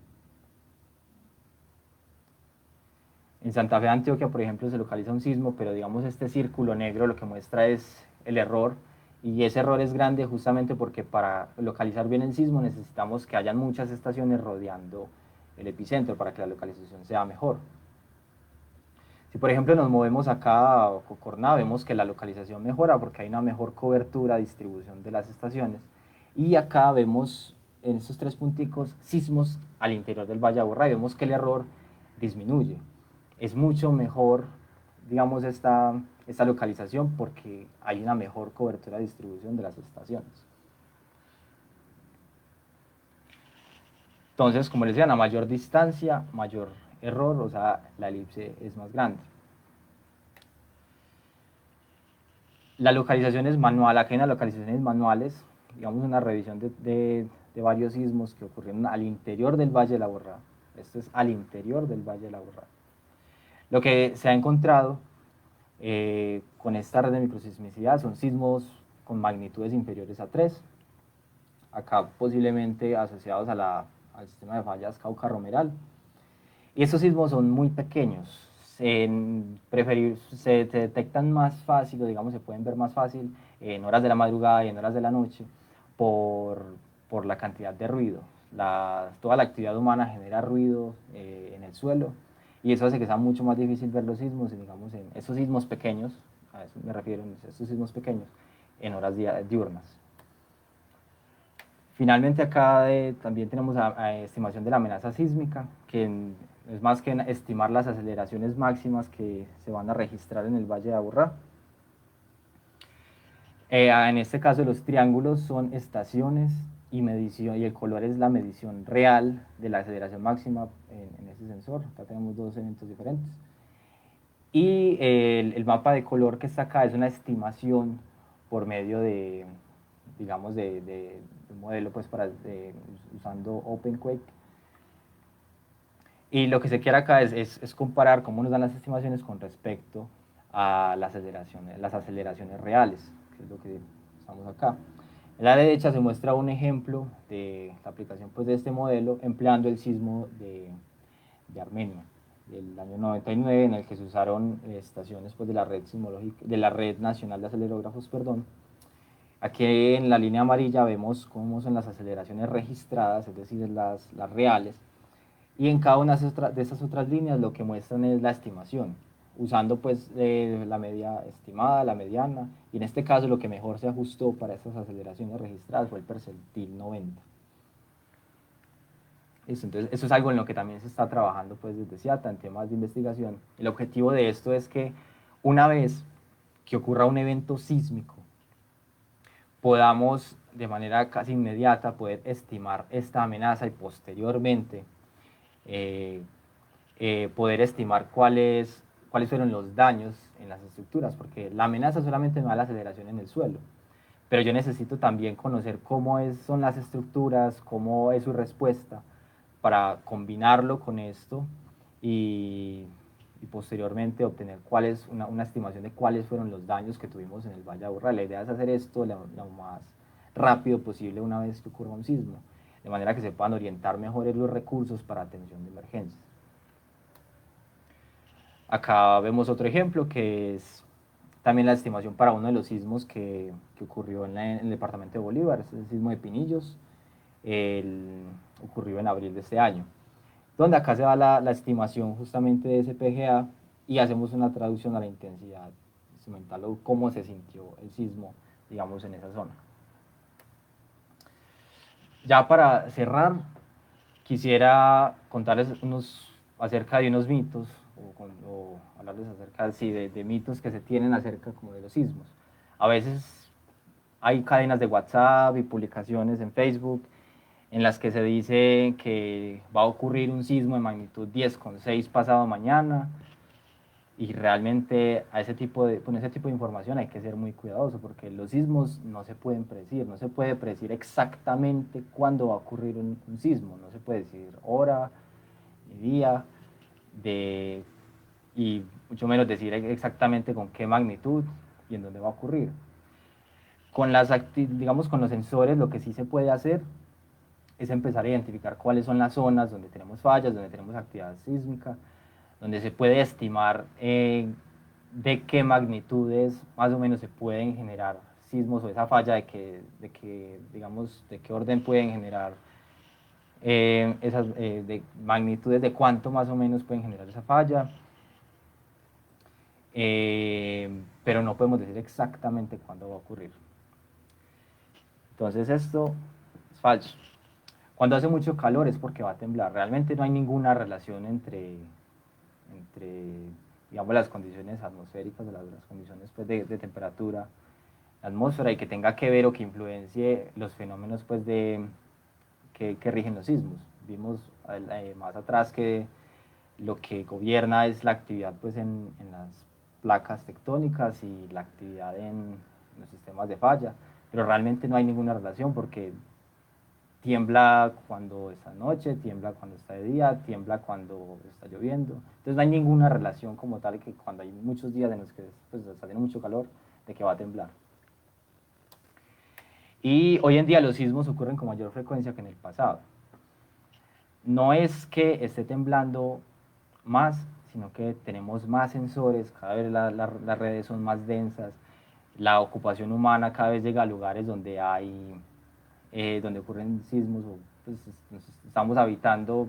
Santa Fe de Antioquia, por ejemplo, se localiza un sismo, pero digamos este círculo negro lo que muestra es el error, y ese error es grande justamente porque para localizar bien el sismo necesitamos que hayan muchas estaciones rodeando el epicentro para que la localización sea mejor. Si por ejemplo nos movemos acá a Cocorná, vemos que la localización mejora porque hay una mejor cobertura, distribución de las estaciones, y acá vemos en estos tres punticos sismos al interior del Valle de Aburrá y vemos que el error disminuye. Es mucho mejor, digamos, esta localización porque hay una mejor cobertura, distribución de las estaciones. Entonces, como les decía, a mayor distancia, mayor error, o sea, la elipse es más grande. La localización es manual, aquí hay unas localizaciones manuales, digamos una revisión de varios sismos que ocurrieron al interior del Valle de la Borra. Esto es al interior del Valle de la Borra. Lo que se ha encontrado con esta red de microsismicidad son sismos con magnitudes inferiores a 3, acá posiblemente asociados al sistema de fallas Cauca-Romeral. Y estos sismos son muy pequeños, se detectan más fácil, o digamos se pueden ver más fácil en horas de la madrugada y en horas de la noche por, por la cantidad de ruido. Toda la actividad humana genera ruido en el suelo, y eso hace que sea mucho más difícil ver los sismos, digamos, en esos sismos pequeños, a eso me refiero, estos sismos pequeños, en horas diurnas. Finalmente acá también tenemos estimación de la amenaza sísmica, que es más que estimar las aceleraciones máximas que se van a registrar en el Valle de Aburrá. En este caso los triángulos son estaciones y medición, y el color es la medición real de la aceleración máxima en ese sensor. Acá tenemos dos eventos diferentes. Y el mapa de color que está acá es una estimación por medio de, digamos, de un modelo pues usando OpenQuake. Y lo que se quiere acá es comparar cómo nos dan las estimaciones con respecto a las aceleraciones reales, que es lo que estamos acá. En la derecha se muestra un ejemplo de la aplicación pues, de este modelo empleando el sismo de Armenia del año 99, en el que se usaron estaciones pues, de la red sismológica, de la red nacional de acelerógrafos, perdón. Aquí en la línea amarilla vemos cómo son las aceleraciones registradas, es decir, las reales, y en cada una de estas otras líneas lo que muestran es la estimación, usando pues la media estimada, la mediana, y en este caso lo que mejor se ajustó para estas aceleraciones registradas fue el percentil 90. Entonces, eso es algo en lo que también se está trabajando pues, desde CIATA en temas de investigación. El objetivo de esto es que una vez que ocurra un evento sísmico, podamos de manera casi inmediata poder estimar esta amenaza y posteriormente eh, poder estimar cuáles fueron los daños en las estructuras, porque la amenaza solamente me da la aceleración en el suelo, pero yo necesito también conocer son las estructuras, cómo es su respuesta, para combinarlo con esto y posteriormente obtener una estimación de cuáles fueron los daños que tuvimos en el Valle de Aburrá. La idea es hacer esto lo más rápido posible una vez que ocurra un sismo, de manera que se puedan orientar mejor los recursos para atención de emergencias. Acá vemos otro ejemplo que es también la estimación para uno de los sismos que ocurrió en el departamento de Bolívar, es el sismo de Pinillos. ocurrido en abril de este año, donde acá se da la estimación justamente de ese PGA y hacemos una traducción a la intensidad instrumental o cómo se sintió el sismo, digamos, en esa zona. Ya para cerrar, quisiera contarles acerca de unos mitos o hablarles acerca de mitos que se tienen acerca como de los sismos. A veces hay cadenas de WhatsApp y publicaciones en Facebook en las que se dice que va a ocurrir un sismo de magnitud 10,6 pasado mañana, y realmente con ese tipo de información hay que ser muy cuidadoso porque los sismos no se pueden predecir, no se puede predecir exactamente cuándo va a ocurrir un sismo, no se puede decir hora ni día, y mucho menos decir exactamente con qué magnitud y en dónde va a ocurrir. Digamos, con los sensores lo que sí se puede hacer es empezar a identificar cuáles son las zonas donde tenemos fallas, donde tenemos actividad sísmica, donde se puede estimar de qué magnitudes más o menos se pueden generar sismos, o esa falla digamos, de qué orden pueden generar de magnitudes, de cuánto más o menos pueden generar esa falla, pero no podemos decir exactamente cuándo va a ocurrir. Entonces esto es falso. Cuando hace mucho calor es porque va a temblar. Realmente no hay ninguna relación entre digamos, las condiciones atmosféricas, las condiciones pues, de temperatura, la atmósfera, y que tenga que ver o que influencie los fenómenos pues, que rigen los sismos. Vimos más atrás que lo que gobierna es la actividad pues, en las placas tectónicas y la actividad en los sistemas de falla, pero realmente no hay ninguna relación porque tiembla cuando está noche, tiembla cuando está de día, tiembla cuando está lloviendo. Entonces no hay ninguna relación como tal que cuando hay muchos días en los que pues, está haciendo mucho calor, de que va a temblar. Y hoy en día los sismos ocurren con mayor frecuencia que en el pasado. No es que esté temblando más, sino que tenemos más sensores, cada vez las redes son más densas, la ocupación humana cada vez llega a lugares donde donde ocurren sismos, o pues, estamos habitando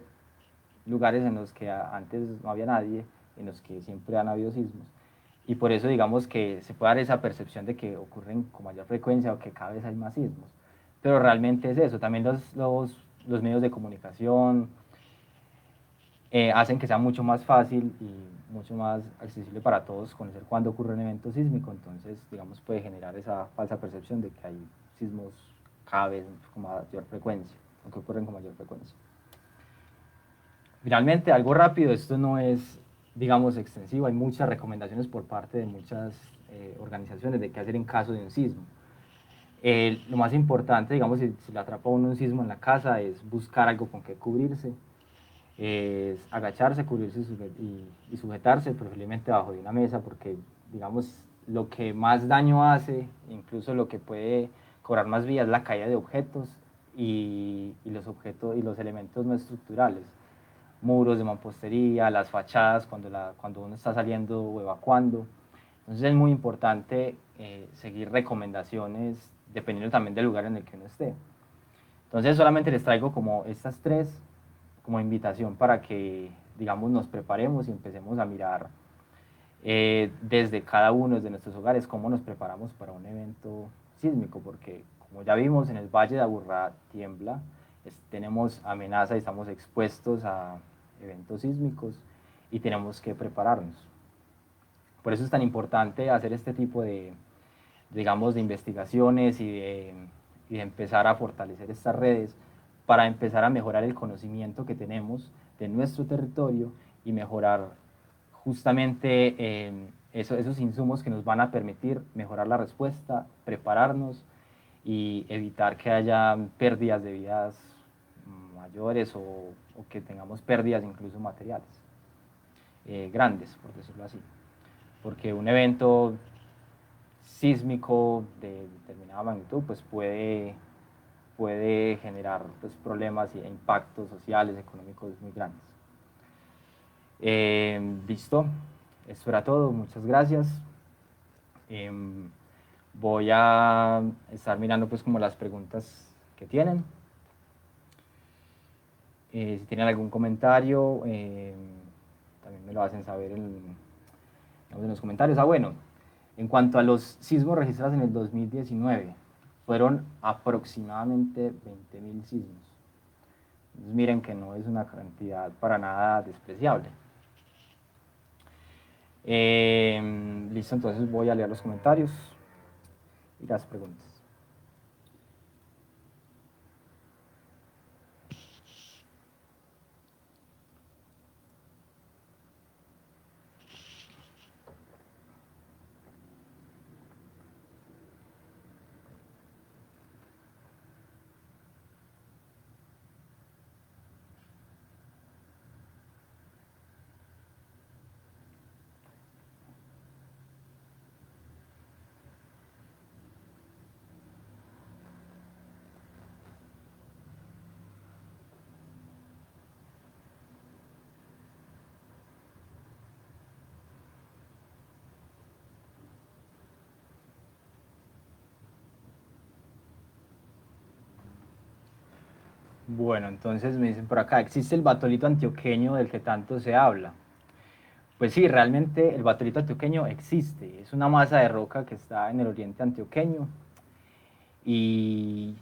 lugares en los que antes no había nadie, en los que siempre han habido sismos. Y por eso digamos que se puede dar esa percepción de que ocurren con mayor frecuencia o que cada vez hay más sismos. Pero realmente es eso. También los medios de comunicación hacen que sea mucho más fácil y mucho más accesible para todos conocer cuándo ocurre un evento sísmico. Entonces, digamos, puede generar esa falsa percepción de que hay sismos cada vez con mayor frecuencia, o que ocurren con mayor frecuencia. Finalmente, algo rápido, esto no es, digamos, extensivo, hay muchas recomendaciones por parte de muchas organizaciones de qué hacer en caso de un sismo. Lo más importante, digamos, si le atrapa uno un sismo en la casa, es buscar algo con que cubrirse, es agacharse, cubrirse y sujetarse, preferiblemente bajo de una mesa, porque, digamos, lo que más daño hace, incluso lo que puede cobrar más vida, es la caída de objetos y los elementos no estructurales, muros de mampostería, las fachadas cuando uno está saliendo o evacuando. Entonces es muy importante seguir recomendaciones dependiendo también del lugar en el que uno esté. Entonces solamente les traigo como estas tres como invitación para que, digamos, nos preparemos y empecemos a mirar desde cada uno de nuestros hogares cómo nos preparamos para un evento sísmico, porque como ya vimos en el Valle de Aburrá tiembla, tenemos amenaza y estamos expuestos a eventos sísmicos y tenemos que prepararnos. Por eso es tan importante hacer este tipo digamos, de investigaciones y de empezar a fortalecer estas redes para empezar a mejorar el conocimiento que tenemos de nuestro territorio y mejorar justamente esos insumos que nos van a permitir mejorar la respuesta, prepararnos y evitar que haya pérdidas de vidas mayores o que tengamos pérdidas incluso materiales grandes, por decirlo así. Porque un evento sísmico de determinada magnitud pues puede generar pues, problemas e impactos sociales, económicos muy grandes. Listo, esto era todo, muchas gracias. Voy a estar mirando pues como las preguntas que tienen. Si tienen algún comentario, también me lo hacen saber en los comentarios. Ah, bueno, en cuanto a los sismos registrados en el 2019, fueron aproximadamente 20.000 sismos. Entonces miren que no es una cantidad para nada despreciable. Listo, entonces voy a leer los comentarios y las preguntas. Bueno, entonces me dicen por acá, ¿existe el batolito antioqueño del que tanto se habla? Pues sí, realmente el batolito antioqueño existe. Es una masa de roca que está en el oriente antioqueño y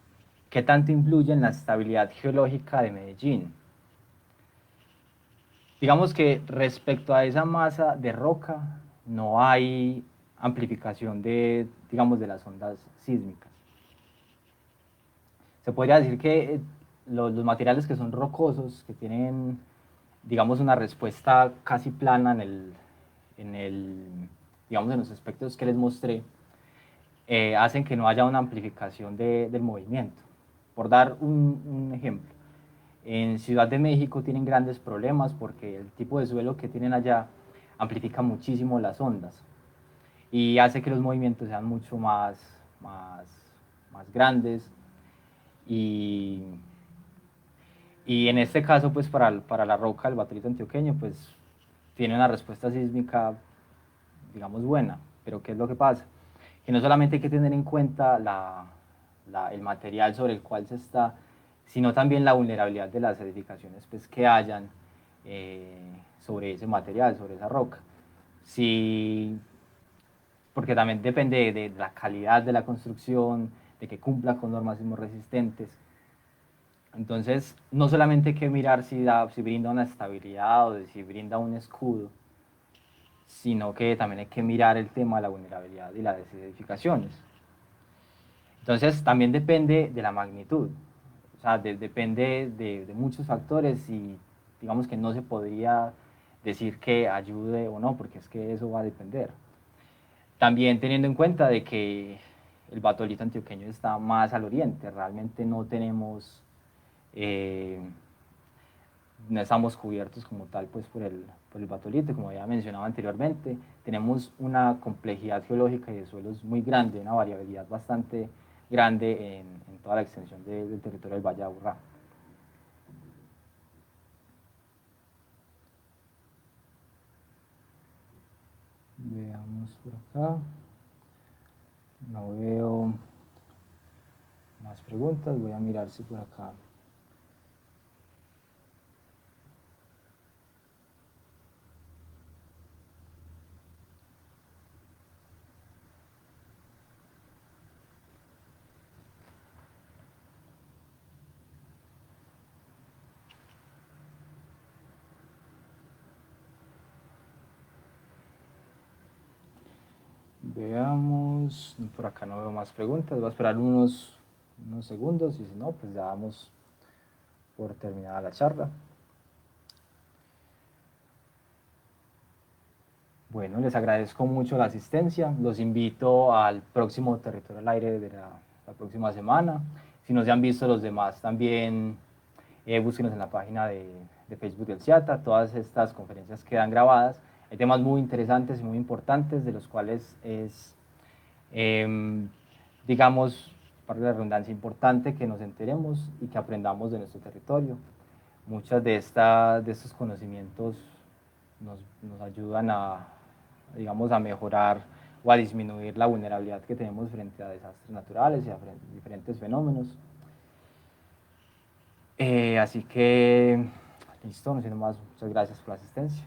qué tanto influye en la estabilidad geológica de Medellín. Digamos que respecto a esa masa de roca no hay amplificación de, digamos, de las ondas sísmicas. Se podría decir que los materiales que son rocosos, que tienen, digamos, una respuesta casi plana digamos, en los aspectos que les mostré, hacen que no haya una amplificación del movimiento. Por dar un ejemplo, en Ciudad de México tienen grandes problemas porque el tipo de suelo que tienen allá amplifica muchísimo las ondas y hace que los movimientos sean mucho más grandes y, y en este caso, pues para la roca, el batolito antioqueño, pues tiene una respuesta sísmica, digamos, buena. Pero ¿qué es lo que pasa? Que no solamente hay que tener en cuenta el material sobre el cual se está, sino también la vulnerabilidad de las edificaciones pues, que hayan sobre ese material, sobre esa roca. Si, porque también depende de la calidad de la construcción, de que cumpla con normas sismorresistentes. Entonces, no solamente hay que mirar si brinda una estabilidad o si brinda un escudo, sino que también hay que mirar el tema de la vulnerabilidad y las edificaciones. Entonces, también depende de la magnitud, o sea, depende de muchos factores y digamos que no se podría decir que ayude o no, porque es que eso va a depender. También teniendo en cuenta de que el batolito antioqueño está más al oriente, realmente no tenemos, no estamos cubiertos como tal pues por el batolito, como ya mencionaba anteriormente, tenemos una complejidad geológica y de suelos muy grande, una variabilidad bastante grande en toda la extensión del territorio del Valle de Aburrá. Veamos por acá. No veo más preguntas. Voy a mirar si por acá. Veamos. Por acá no veo más preguntas. Voy a esperar unos segundos y si no, pues ya damos por terminada la charla. Bueno, les agradezco mucho la asistencia. Los invito al próximo Territorio al Aire de la próxima semana. Si no se han visto los demás, también búsquenos en la página de Facebook del CIATA. Todas estas conferencias quedan grabadas. Hay temas muy interesantes y muy importantes de los cuales es, digamos, para la redundancia importante que nos enteremos y que aprendamos de nuestro territorio. Muchos de estos conocimientos nos ayudan digamos, a mejorar o a disminuir la vulnerabilidad que tenemos frente a desastres naturales y a diferentes fenómenos. Así que, listo, no siendo más, muchas gracias por la asistencia.